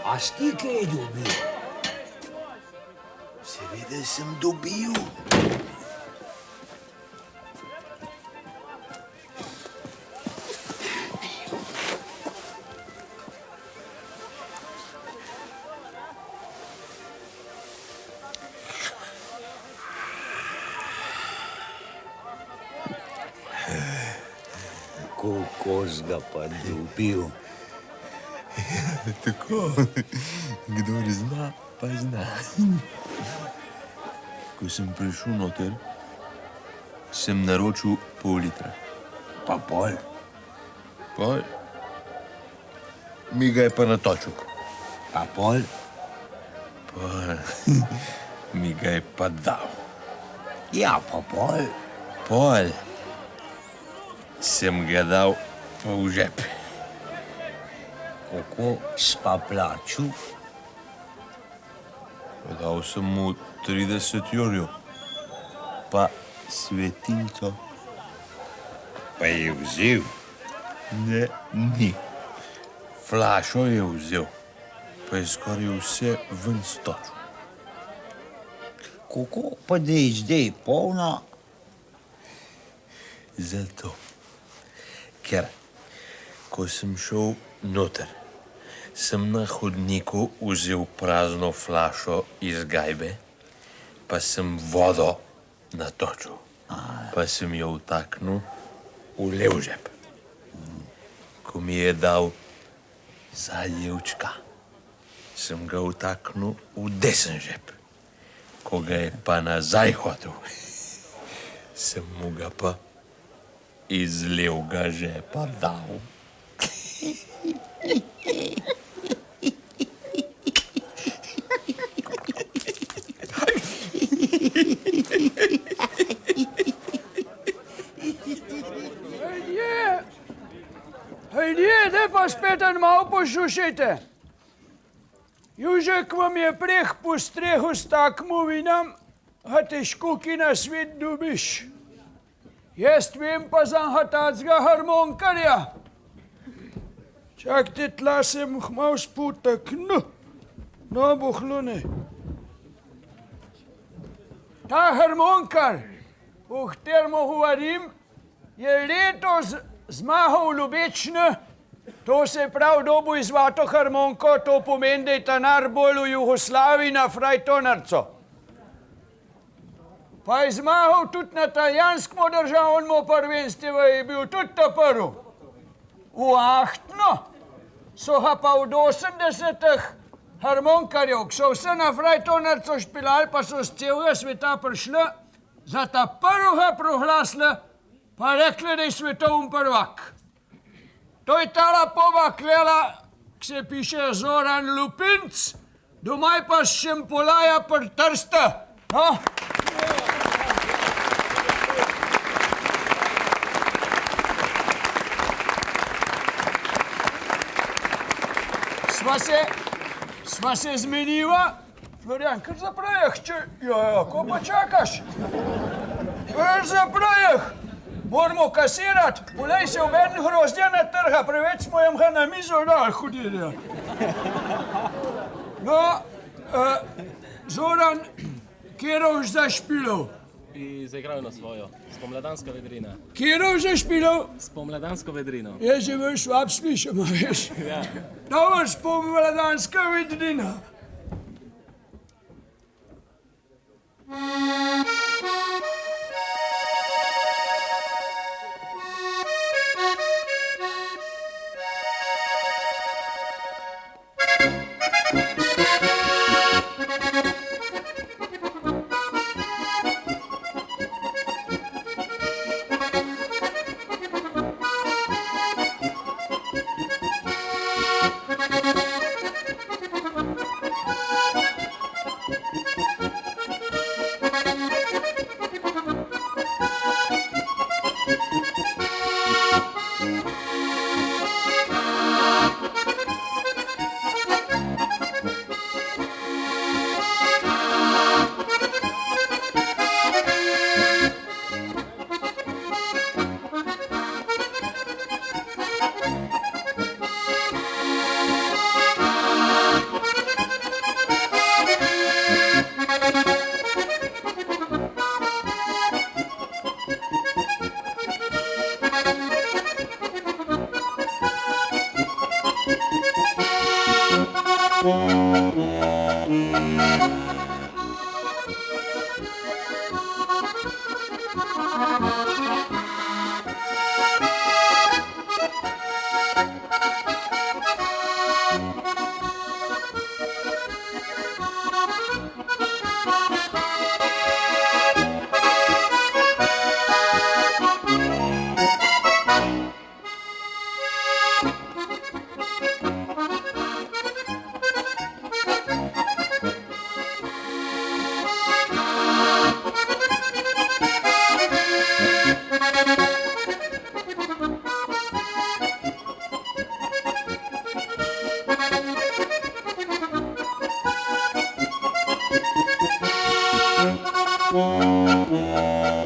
A si ti kaj dobil? Seveda sem dobil. Kokos ga pa dobil. Tako, kdor zna, pa zna. Ko sem prišel noter, sem naročil pol litra. Pa pol. Pol? Mi ga je pa natočil. Pa pol. Mi ga je pa dal. Ja, pa pol. Pol sem ga dal v žep. Kako spa plaču? Dal sem mu 30 jurjev, pa svetinco. Pa je vzel? Ne, ni. Flašo je vzel, pa je skoraj vse ven stočil. Kako pa da je zdaj polna? Zato, ker ko sem šel noter, sem na hodniku vzel prazno flašo iz gajbe, pa sem vodo natočil, pa sem jo vtaknil v lev žep. Ko mi je dal zaljevčka, sem ga vtaknil v desen žep. Ko ga je pa nazaj hotel, sem mu ga pa iz levega žepa dal. Ljudje, daj pa spet malo poslušajte. Južek vam je preh postrehu s takmu vinam, a težko ki na svet dobiš. Jaz vem pa za tacga harmonkarja. Čakajte, tla sem malo spotaknil. No, bohlune. Ta harmonkar, o katerem govorim, je letos zmagal Ljubečne. To se pravi, dobu izvato harmonko, to pomeni, da je ta najbolj v Jugoslaviji na frajtonarco. Pa je zmagal tudi na italijanskem državnem prvenstvu, je bil tudi ta prvi. V Ahtno so ga pa od 80-ih harmonkarjev, ki so vse na frajtonarco špilali, pa so z celega sveta prišli, za ta prvega proglasili, pa rekli, da je svetovni prvak. To je tala pobaklela, ki se piše Zoran Lupinc, domaj pa s Šempolaja pri Trsta. No? Sva se zmeniva. Florian, kar zaprajeh, ko pa čakaš? Kar zaprajeh. Moramo kasirati, polej se obeden grozdja na trga, preveč smo jim ga na mizo dali, hudirja. No, Zoran, kjeroš zašpilov? I zaigrajo na svojo, spomladanska vedrina. Kjeroš zašpilov? Spomladansko vedrino. Jaz že veš, vab slišam, veš. Ja. Dobro, spomladanska vedrina.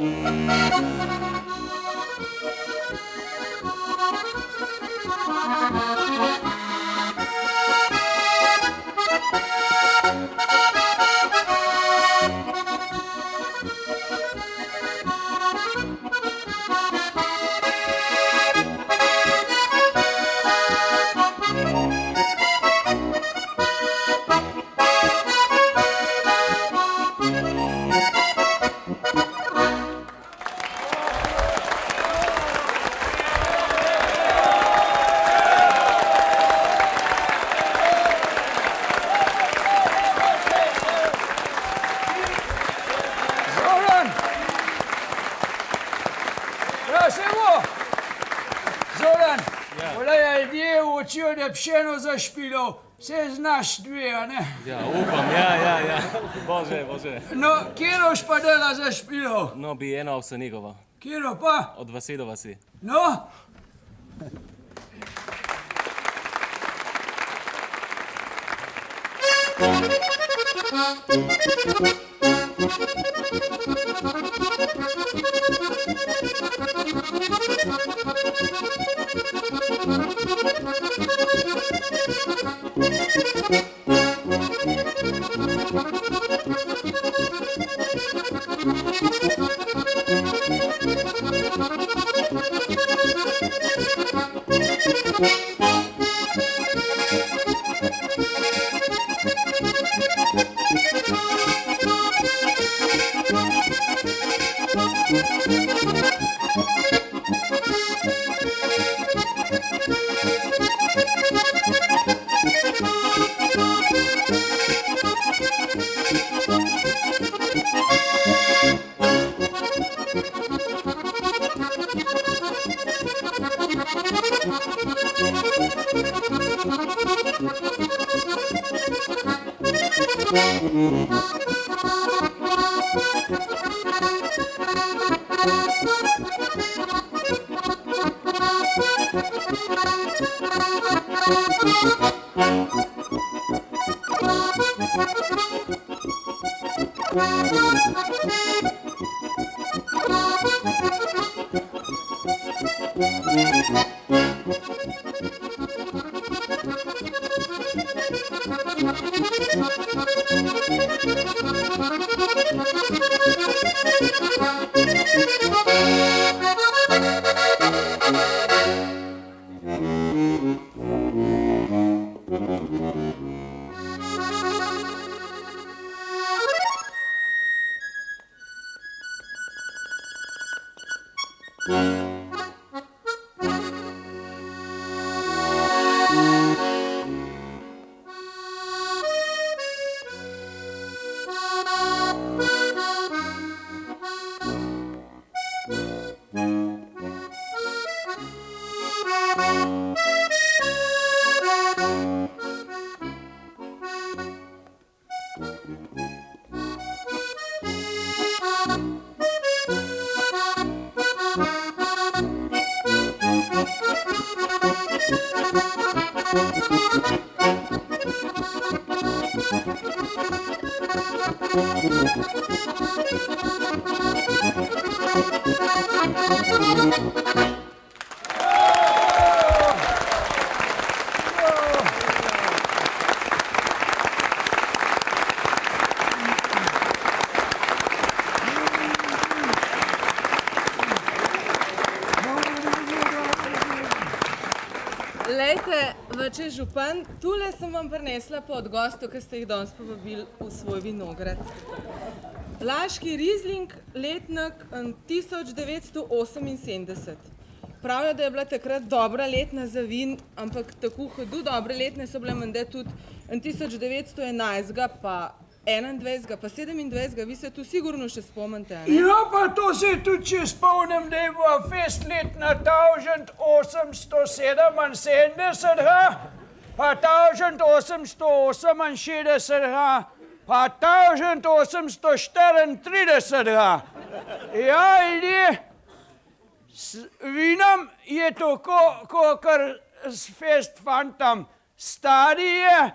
Zoran! Ja, se bo! Zoran, volej, ljudje učijo, da pšeno zašpilov. Vse znaš dve, a ne? Ja, upam, ja. Bože, bože. No, kjero špadela zašpilov? No, bi eno ovsenigovo. Kjero pa? Od vasi do vasi. No? Lejte, vače župan, tule sem vam prinesla po od gostov, ki ste jih danes povabili v svoj vinograd. Laški Riesling, letnik 1978. Pravijo, da je bila takrat dobra letna za vin, ampak tako hudo dobre letne so bile menda tudi 1911, pa 21, pa 27, vi se tu sigurno še spomnite, a ne? Ja, pa to se tudi še spomnim, da je bila fest letna 1877, pa 1868, pa 1834. Ja, ljudje, s vinom je tako, kakor s fest fantom. Stari je,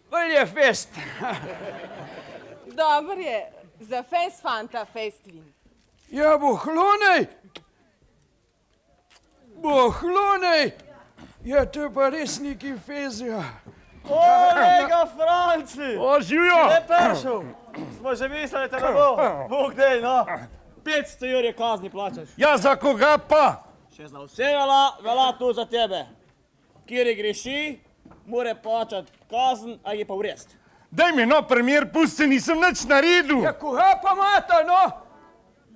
bolj je fest. Dobro je, za fest fanta, fest vin. Ja, bohlonej! Bohlonej! Ja, to je pa res neki fezija. Kolega Franci! O, živijo! Ne prišel! Smo že mislili, da ne bo. Bog dej, no. 500 jurje kazni plačaš. Ja, za koga pa? Še za vse velja to za tebe. Kjer greši, mora plačati kazen, a je pa vrest. Daj mi no primer, pusti, nisem nič naredil. Ja, koga pa mata, no?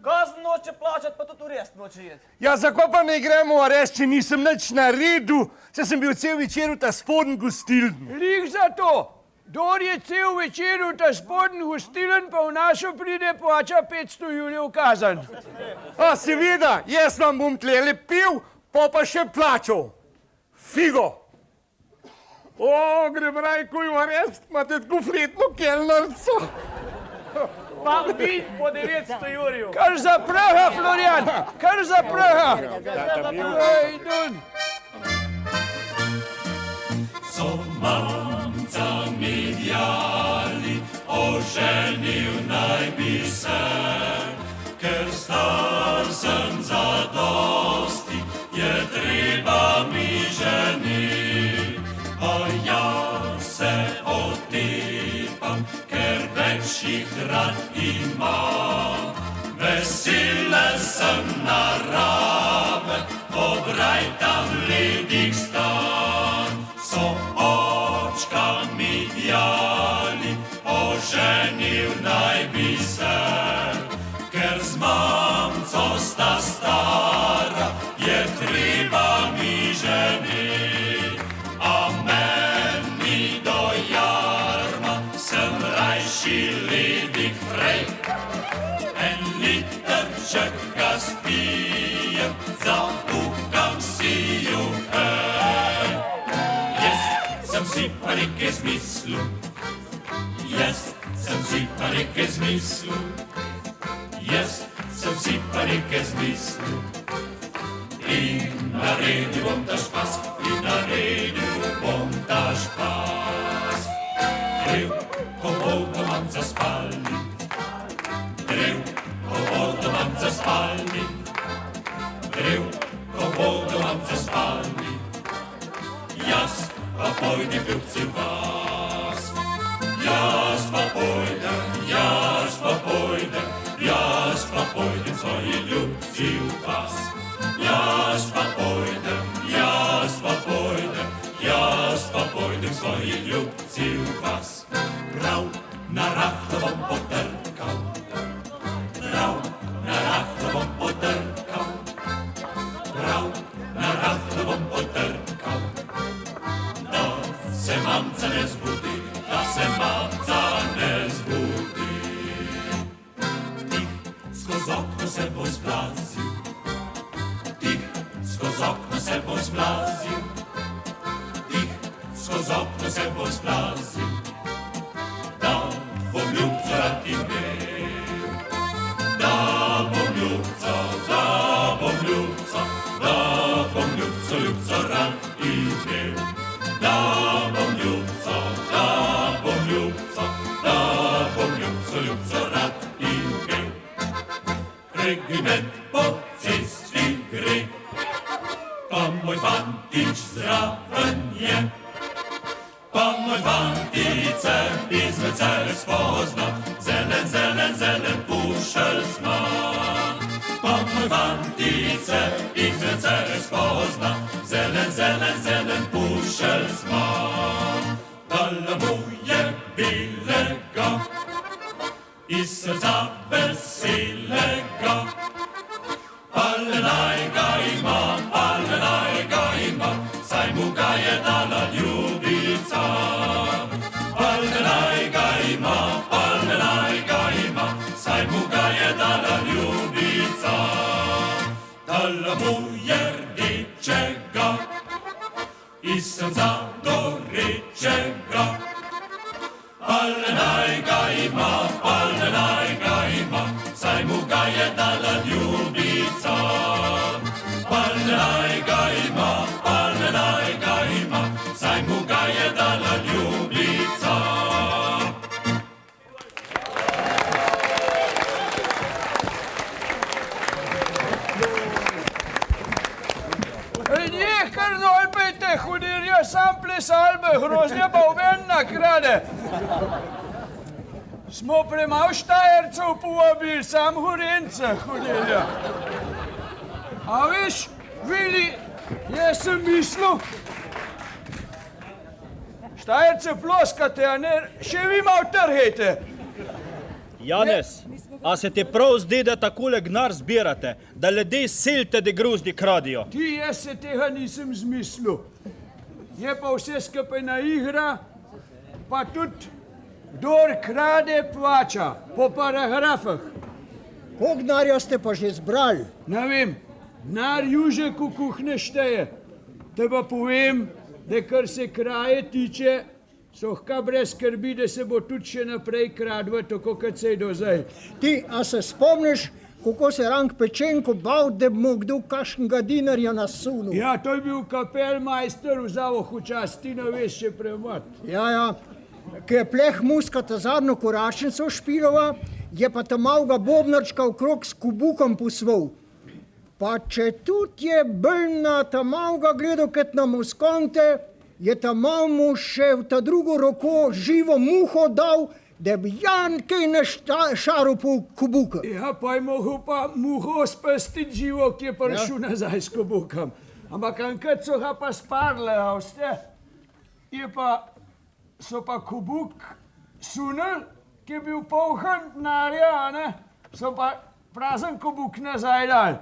Kazen noče plačati, pa tudi vrest noče jeti. Ja, zakaj pa ne gremo v arest, če nisem nič naredil? Če sem bil cel večer v ta spodnji gostilni. Lih za to. Dor je cel večer v ta spodnji gostilni, pa v našo pride plača 500 jurjev kazen. A seveda, jaz vam bom tlele pil, pa še plačal. Figo. O, grem rajko v arest, imate tako fletno kelnarco. Pa vid po 900 jurjev. Kar za praha, Florian, kar za praha. Ej, dun. So mamca midjali, oženil naj bi se, ker star sem zadosti, je treba mi ženiti. A jaz se otepam, ker več jih rad imam. Vesele sem narave, obraj tam ledih stan. So očka mi djali, oženil naj bi se, ker z mamco sta stara, je treba mi ženiti. A meni do jarma sem rajši ledik frej. En literček ga spijem, zaukam si ju, hej. Jaz sem si pa nekaj zmislil, jaz sem si pa nekaj zmislil, jaz sem si pa nekaj zmislil. In naredil bom ta špas, in naredil bom ta špas. Grev, ko bodo mamca spalni, grev, ko bodo mamca spalni, grev, ko bodo mamca spalni. Jaz pa pojdem ljubci v vas, jaz pa pojdem, jaz pa pojdem, jaz pa pojdem svoji ljubci v vas. Jaz pa pojdem, jaz pa pojdem, jaz pa pojdem svoji ljubci v vas. Prav na rahlo bom potrkal, prav na rahlo bom potrkal, prav na rahlo bom potrkal. Da se mamca ne zbudi, da se mamca ne zbudi. Tih skozi okno se bo zblazil, skozi okno se bo zblazil, tih skozi okno se bo zblazil, da bom ljubca rad imel, da bom ljubca, da bom ljubca, da bom ljubca, ljubca rad imel, da bom ljubca, da bom ljubca, da bom ljubca, ljubca rad imel. Regiment po cesti gre, pa moj fantič zraven je, pa moj fantice izmed cele spozna, zelen, zelen, zelen pušelj zna. Pa moj fantice izmed cele spozna, zelen, zelen, zelen pušelj zna. Dala mu je bilega, iz srca veselega, ale naj ga ima, ale naj ga ima, saj mu ga je dala ljubica. Ale naj ga ima, ale naj ga ima, saj mu ga je dala ljubica. Dala mu je rdečega, iz srca gorečega. Ale naj ga ima, ale naj ga ima, saj mu ga je dala ljubica. Ale naj ga ima, ale naj ga ima, saj mu ga je dala ljubica. boste hudirja sam plesalbe, grozdja pa ven nakrade. Smo premalo Štajercev povabili, sam Horence hudirja. A veš, Vili, jaz sem mislil, Štajerce ploskate, a ne, še vi malo trhejte. Janez, a se ti prav zdi, da takole gnar zbirate, da ljudi silite, da gruzdi kradijo? Ti, jaz se tega nisem zmislil. Je pa vse skupaj na igra, pa tudi kdor krade, plača, po paragrafah. Koliko denarja ste pa že zbrali? Ne vem, denar Južek v kuhne šteje. Te pa povem, da kar se kraje tiče, Sohka brez skrbi, da se bo tudi še naprej kradlo, tako kot se je do zdaj. Ti, a se spomniš, kako se Rank Pečenko bal, da bi mu kdo kakšnega dinarja nasunil? Ja, to je bil kapelmajster v Zavohu čas, ti ne veš še premat. Ja, ki je pleh muskata zadnjo koračnico špilova, je pa ta malega bobnarčka okrog s kubukom posval. Pa če tudi je bolj na ta malega gledal, kot na muskonte, je ta mal mu še v ta drugo roko živo muho dal, da bi Jan kaj ne šaral po kubuka. Ja, pa je mogel pa muho spastiti živo, ki je prišel nazaj s kubukam. Ampak enkrat so ga pa sparle, a veste, so pa kubuk sunil, ki je bil polhan denarja, a ne, so pa prazen kubuk nazaj dal.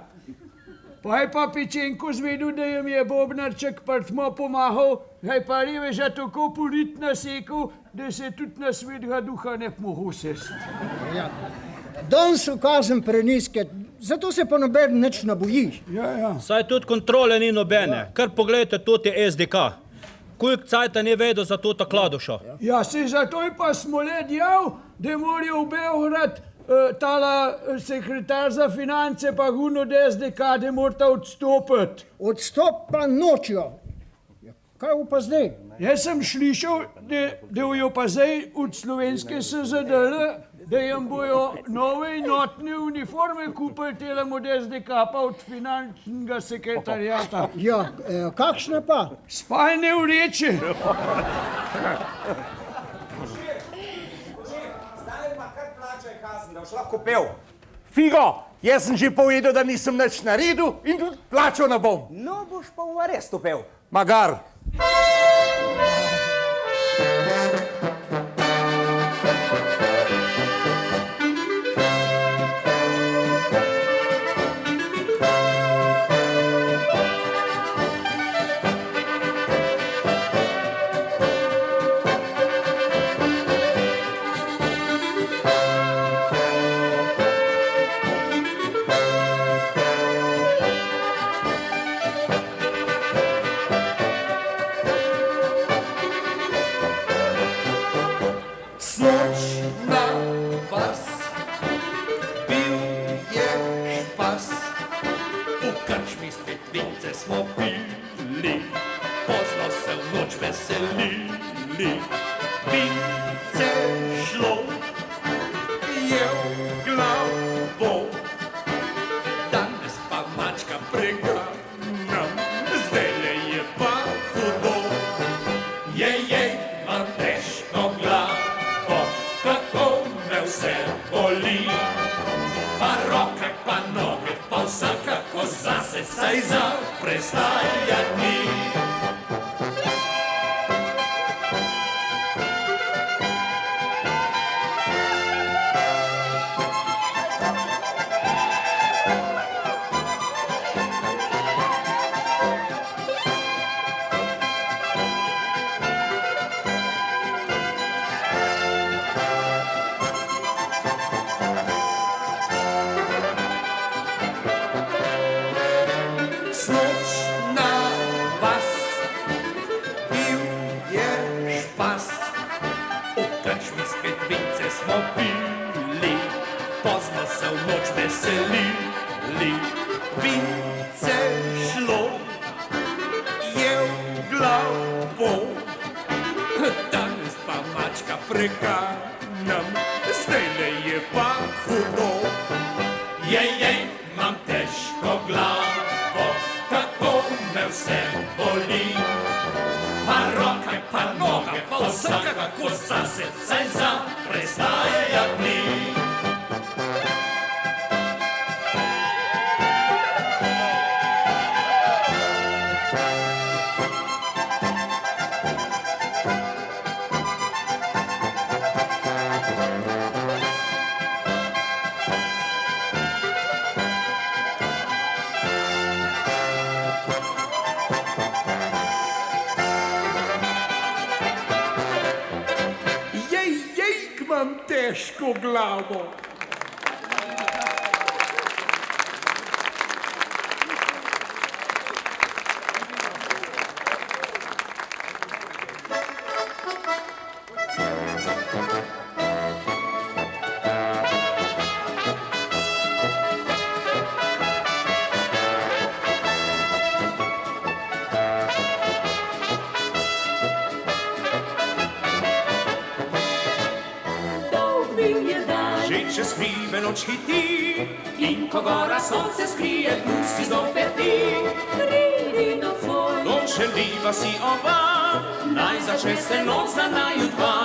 Pa je pa Pečenko zvedel, da jim je bobnarček prtmo pomahal, ga je pa reveža tako polit nasekal, da se tudi na svetega duha ne bi mogel sesti. Ja. Danes so kazen prenizke, zato se pa noben nič ne boji. Ja. Saj tudi kontrole ni nobene, kar pogledajte tudi SDK. Koliko cajta ni vedel za to Kladušo? Ja, se zato je pa Smolet jav, da morajo v Beograd tala sekretar za finance pa guno SDK, da morata odstopiti. Odstop pa nočijo. Kaj bo pa zdaj? Jaz sem slišal, da jo pa zdaj od slovenske SZDL, da jim bojo nove enotne uniforme kupili telem od SDK pa od finančnega sekretarijata. Ja, kakšne pa? Spalne vreče. Da boš lahko pel. Figo, jaz sem že povedal, da nisem nič naredil in tudi plačal ne bom. No, boš pa v arestu pel. Magar. Saj za prestajati. Jej, mam težko glavo, tako me vse boli. vsakega kosa se cajza prestaje jak ni. Imam težko glavo. Že čez hribe noč hiti in ko gora sonce skrije, pusti zopet ti. Pridi nocoj, došeljiva si oba, naj začne se noc za naju dva.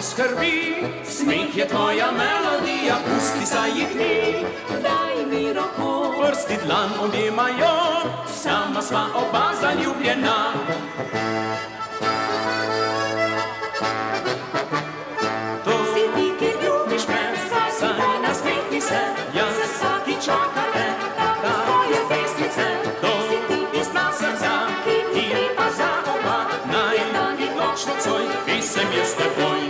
Skrbi, smeh je tvoja melodija, pusti saj jih ni. Daj mi roko, prsti dlan objemajo, sama sva oba zaljubljena. To si ti, ki ljubiš me, saj nasmehni se, jaz vsaki čaka te, da tvoje pesnice. To si ti iz nas srca, ki pa za oba, naj dan in noč nocoj, pisem je s teboj.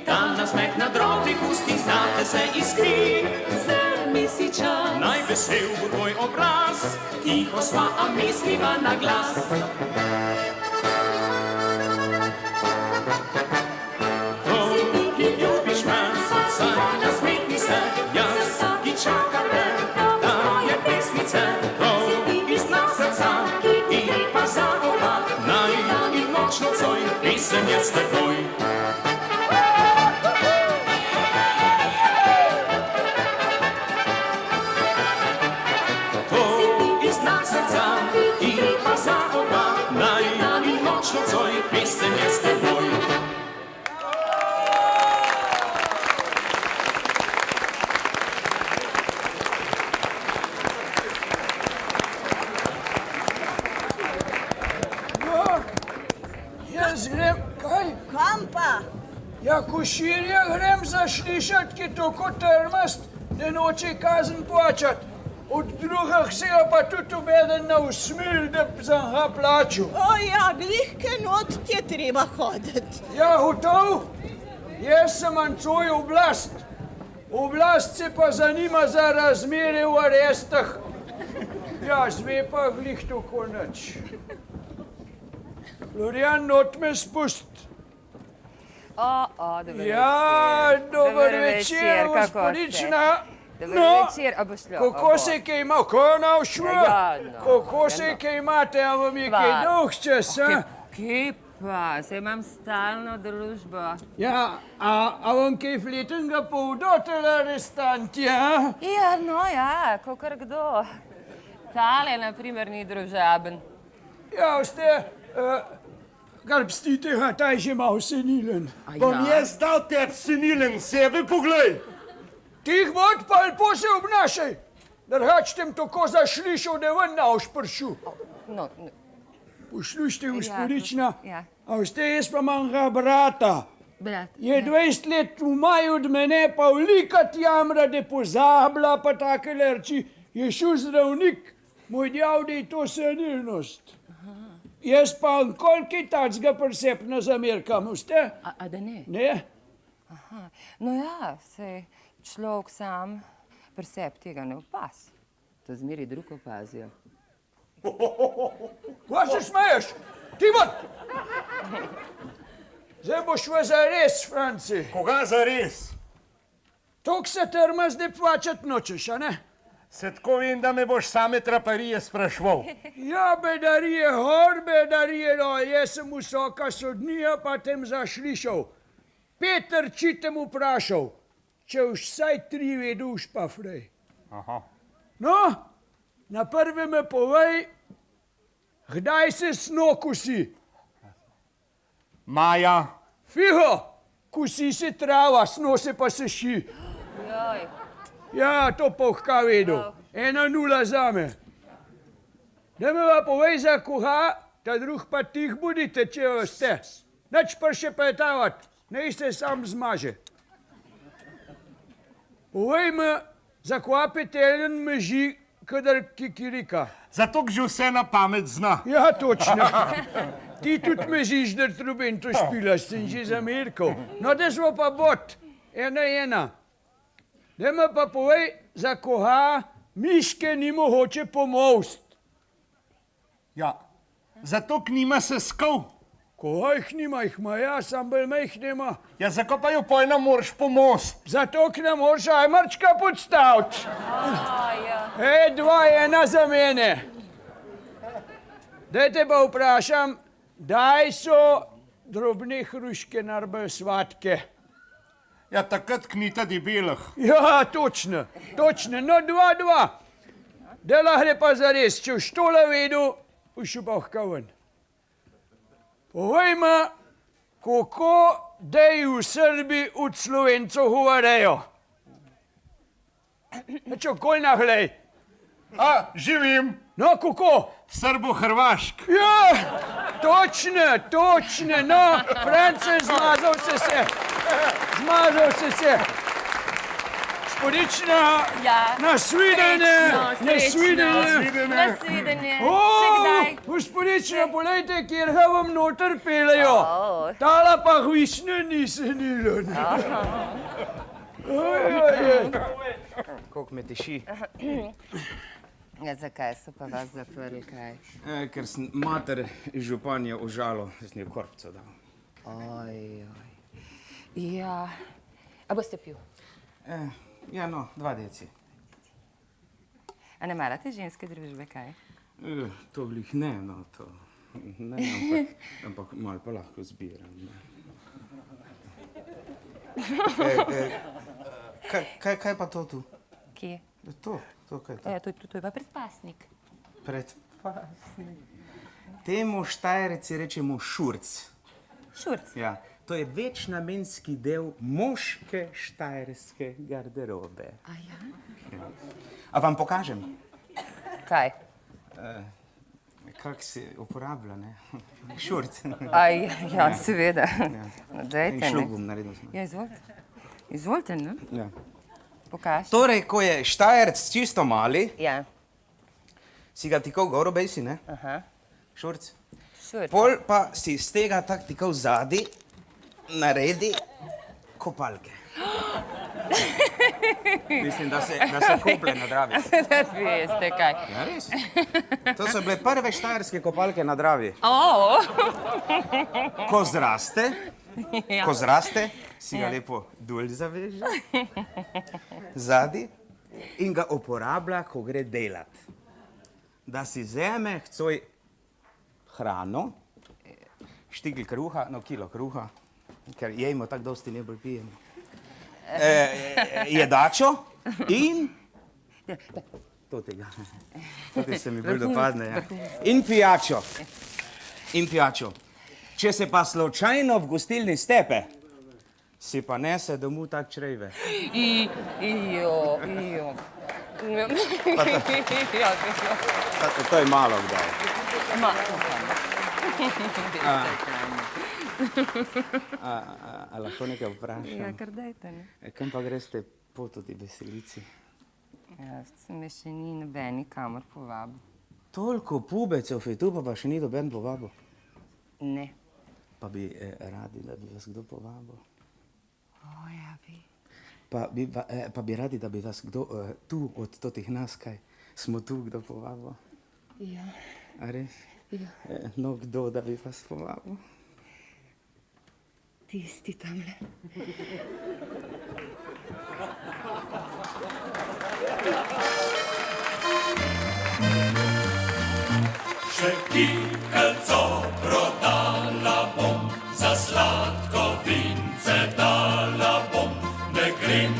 Dan nasmeh na drobnih ustih zate se iskri. Zer mi si čas, naj vesel bo tvoj obraz, tiho sva, a misliva na glas. To si ti, ki ljubiš me, saj nasmehni se, jaz vsaki čaka te, da tvoje pesmice. To si ti iz nas srca, ki pa za oba, naj dan in noč nocoj, pisem je s teboj. Pisem je s teboj. Jaz grem, kaj? Kam pa? Ja, Koširja grem zaslišat, ki tako trmast, da noče kazen plačat. Od drugih se je pa tudi obeden na usmil, da sem ga plačal. O ja, glihke not ti je treba hoditi. Ja, hotov, jaz sem ancoj oblast. Oblast se pa zanima za razmere v arestah. Ja, zve pa glih tako nič. Florian, not me spust. Dober ja, večer. dober večer, gospodična. Dober večer, a bo šlo? Kako se kaj ima, ko navšva? Kako se kaj imate, a vam je kaj dolg čas, a? Kje pa, se imam stalno družbo. Ja, a vam kaj fletenga povdotela restant, ja? Ja, no ja, kakor kdo. Tale, na primer, ni družaben. Ja, ste, kar pstite, ta je že malo senilen. Bom jaz dal tebi senilen, sebe poglej. Tih bod pa lepo se obnašaj, drugač tem tako zašlišal, da ven na ošpršu. No. Poslušajte, gospodična, Ja. a veste, jaz pa imam ga brata. Brat. Je 20 let v maju od mene, pa vlikat jamra, da pozabla, pa take lerči. Je šel zdravnik, Moj djav, da je to senilnost. Jaz pa koliki tacga presepna zamerkam, veste? A da ne? Ne? Aha. No ja, sej človek sam presep tega ne opas. To zmeri drug opazijo. Kaj se smeješ? Timon! Zdaj boš v zares, Franci. Koga zares? Tok se trma zdaj plačati nočeš, a ne? Se tako vem, da me boš same traparije sprašval. Ja, bedarije, hor bedarije, no, jaz sem visoka sodnija, pa tem zašlišal. Peter čitem vprašal, če už vsaj 3 veduš pa frej. Aha. No, na prve me povej, kdaj se sno kusi? Maja. Fiho, kusi se trava, sno se pa seši. Joj. Ja, to pa vka vedu. 1-0 zame. Da me pa povej za koga, ta drug pa tih budite, če veste. Nič pa še petavati, ne se sam zmaže. Povej me, za koga peteljen meži, kadar kikirika. Zato, že vse na pamet zna. Ja, točno. Ti tudi mežiš, da trubento špilaš, sem že zamerkal. No, da smo pa bot, 1-1. Da me pa povej, za koga miške ni mogoče pomost. Ja, zato k nima se skov. Koga jih nima, jih ima ja, sam bolj mejh nema. Ja, zako pa jo pojna moraš pomost? Zato, k ne moraš ajmarčka podstaviti. Ej, 2-1 za mene. Daj te pa vprašam, daj so drobne hruške narbe svatke. Ja, takrat knita debelih. Ja, točno, no 2-2. Dela gre pa zares, če už tole vedu, už pa vkaven. Povej me, kako dej v Srbiji od Slovencov govorejo. Čo, kol nahlej? A, živim. No, kako? Srbo-hrvašk. Ja, točno, no, France, zmazal se se. Spodična, Ja. nasvidenje. Nasvidenje. Še kdaj? Gospodična, polejte, kjer ga vam noter pelejo. Tala pa hvišne ni senilo. Koliko me teši? Ja, zakaj so pa vas zaprli, kaj? Ker sem mater županja užalo, z njo korpco dal. Oj. Ja, a boste pil? Ja, no, 2 deci. A ne marate ženske družbe, kaj? To glih ne, no, to ne, ampak malo pa lahko zbiram. Kaj pa to tu? Kje? To, kaj je to? To je pa predpasnik. Predpasnik. Temu Štajerci rečemo šurc. Šurc? Ja. To je večnamenski del moške štajerske garderobe. A ja? A vam pokažem? Kaj? Kak se uporablja, ne? Šurc. Aj, ja, seveda. No, dajte, ne? Šluk bom naredil. Ja, izvolite. Izvolite, ne? Ja. Pokaži. Torej, ko je Štajerc čisto mali, Ja. si ga tako gor obesi, ne? Aha. Šurc. Šurc. Pol pa si iz tega tako vzadi naredi kopalke. Mislim, da se koplje na Dravi. Veste kaj. Ja, res. To so bile prve štajerske kopalke na Dravi. Ko zraste, si ga lepo dol zaveže, zadi, in ga uporablja, ko gre delat. Da si vzame hcoj hrano, štigl kruha, no kilo kruha, ker jejmo tako dosti ne bolj pijemo. Jedačo in to tega. To se mi bolj dopadne. Ja. In pijačo. Če se pa slučajno v gostilni stepe, si pa nese domov tak črejve. Ijo. To je malo kdaj. A lahko nekaj vprašam? Ja, kar dajte, ne. Kam pa greste po tudi veselici? Ja, me še ni nobeni kamor povabil. Toliko pubecev je tu, pa še ni doben povabil. Ne. Pa bi radi, da bi vas kdo povabil. O, ja, bi. Pa bi radi, da bi vas kdo tu, od totih nas, kaj smo tu, kdo povabil. Ja. A res? Ja. No, kdo, da bi vas povabil? Tisti tamle. Še kikelco prodala bom, za sladko vince dala bom. Ne grem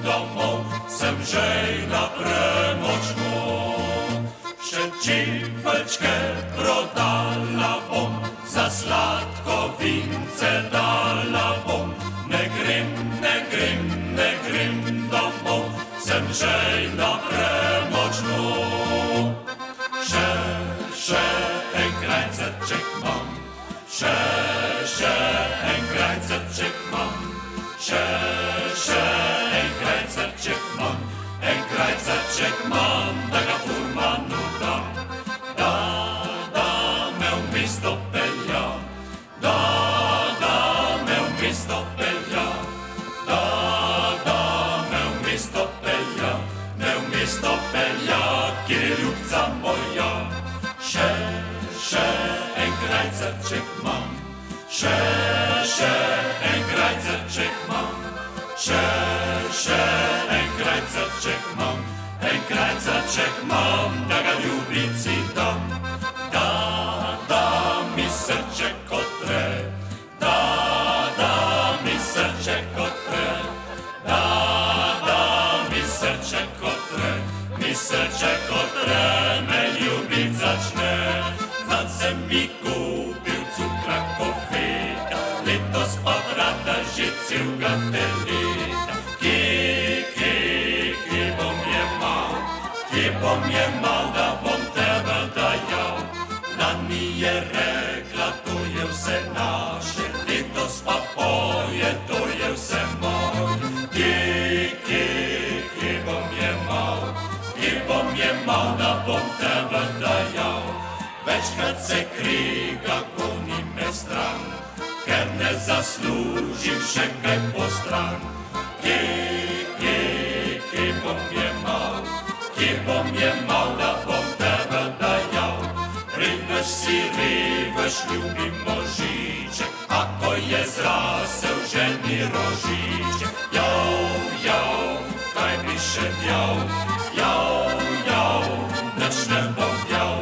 domov, sem žejna premočno. Še čivelčke prodala bom, za sladko vince dala bom. Ne grem domov, sem žejna premočno. Še en krajcerček imam, še en krajcerček imam, še en krajcerček imam, da ga furmanu dam. Da me v mesto pelja, da me v mesto pelja, da me v mesto pelja, kjer je ljubca moja. Še en krajcerček imam, še en krajcerček imam, še en krajcerček imam, da ga ljubici dam. Da mi srček odpre, da mi srček odpre, da mi srček odpre, me ljubit začne. Nad se mi kupil cukra kofeta, letos pa vrata že celega teleta. Kje bom jemal, da bom tebe dajal. Lani je rekla, to je vse naše, letos pa poje, to je vse moje. Kje bom jemal, da bom tebe dajal. Večkrat se kriga, goni me stran, ker ne zaslužim še kaj postran. Kje bom jemal, da bom tebe dajal. Riveš, ljubi možiček, ako je zrasel ženi rožiček. Jau, kaj bi še djal, jau, nič ne bom djal.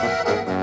Thank you.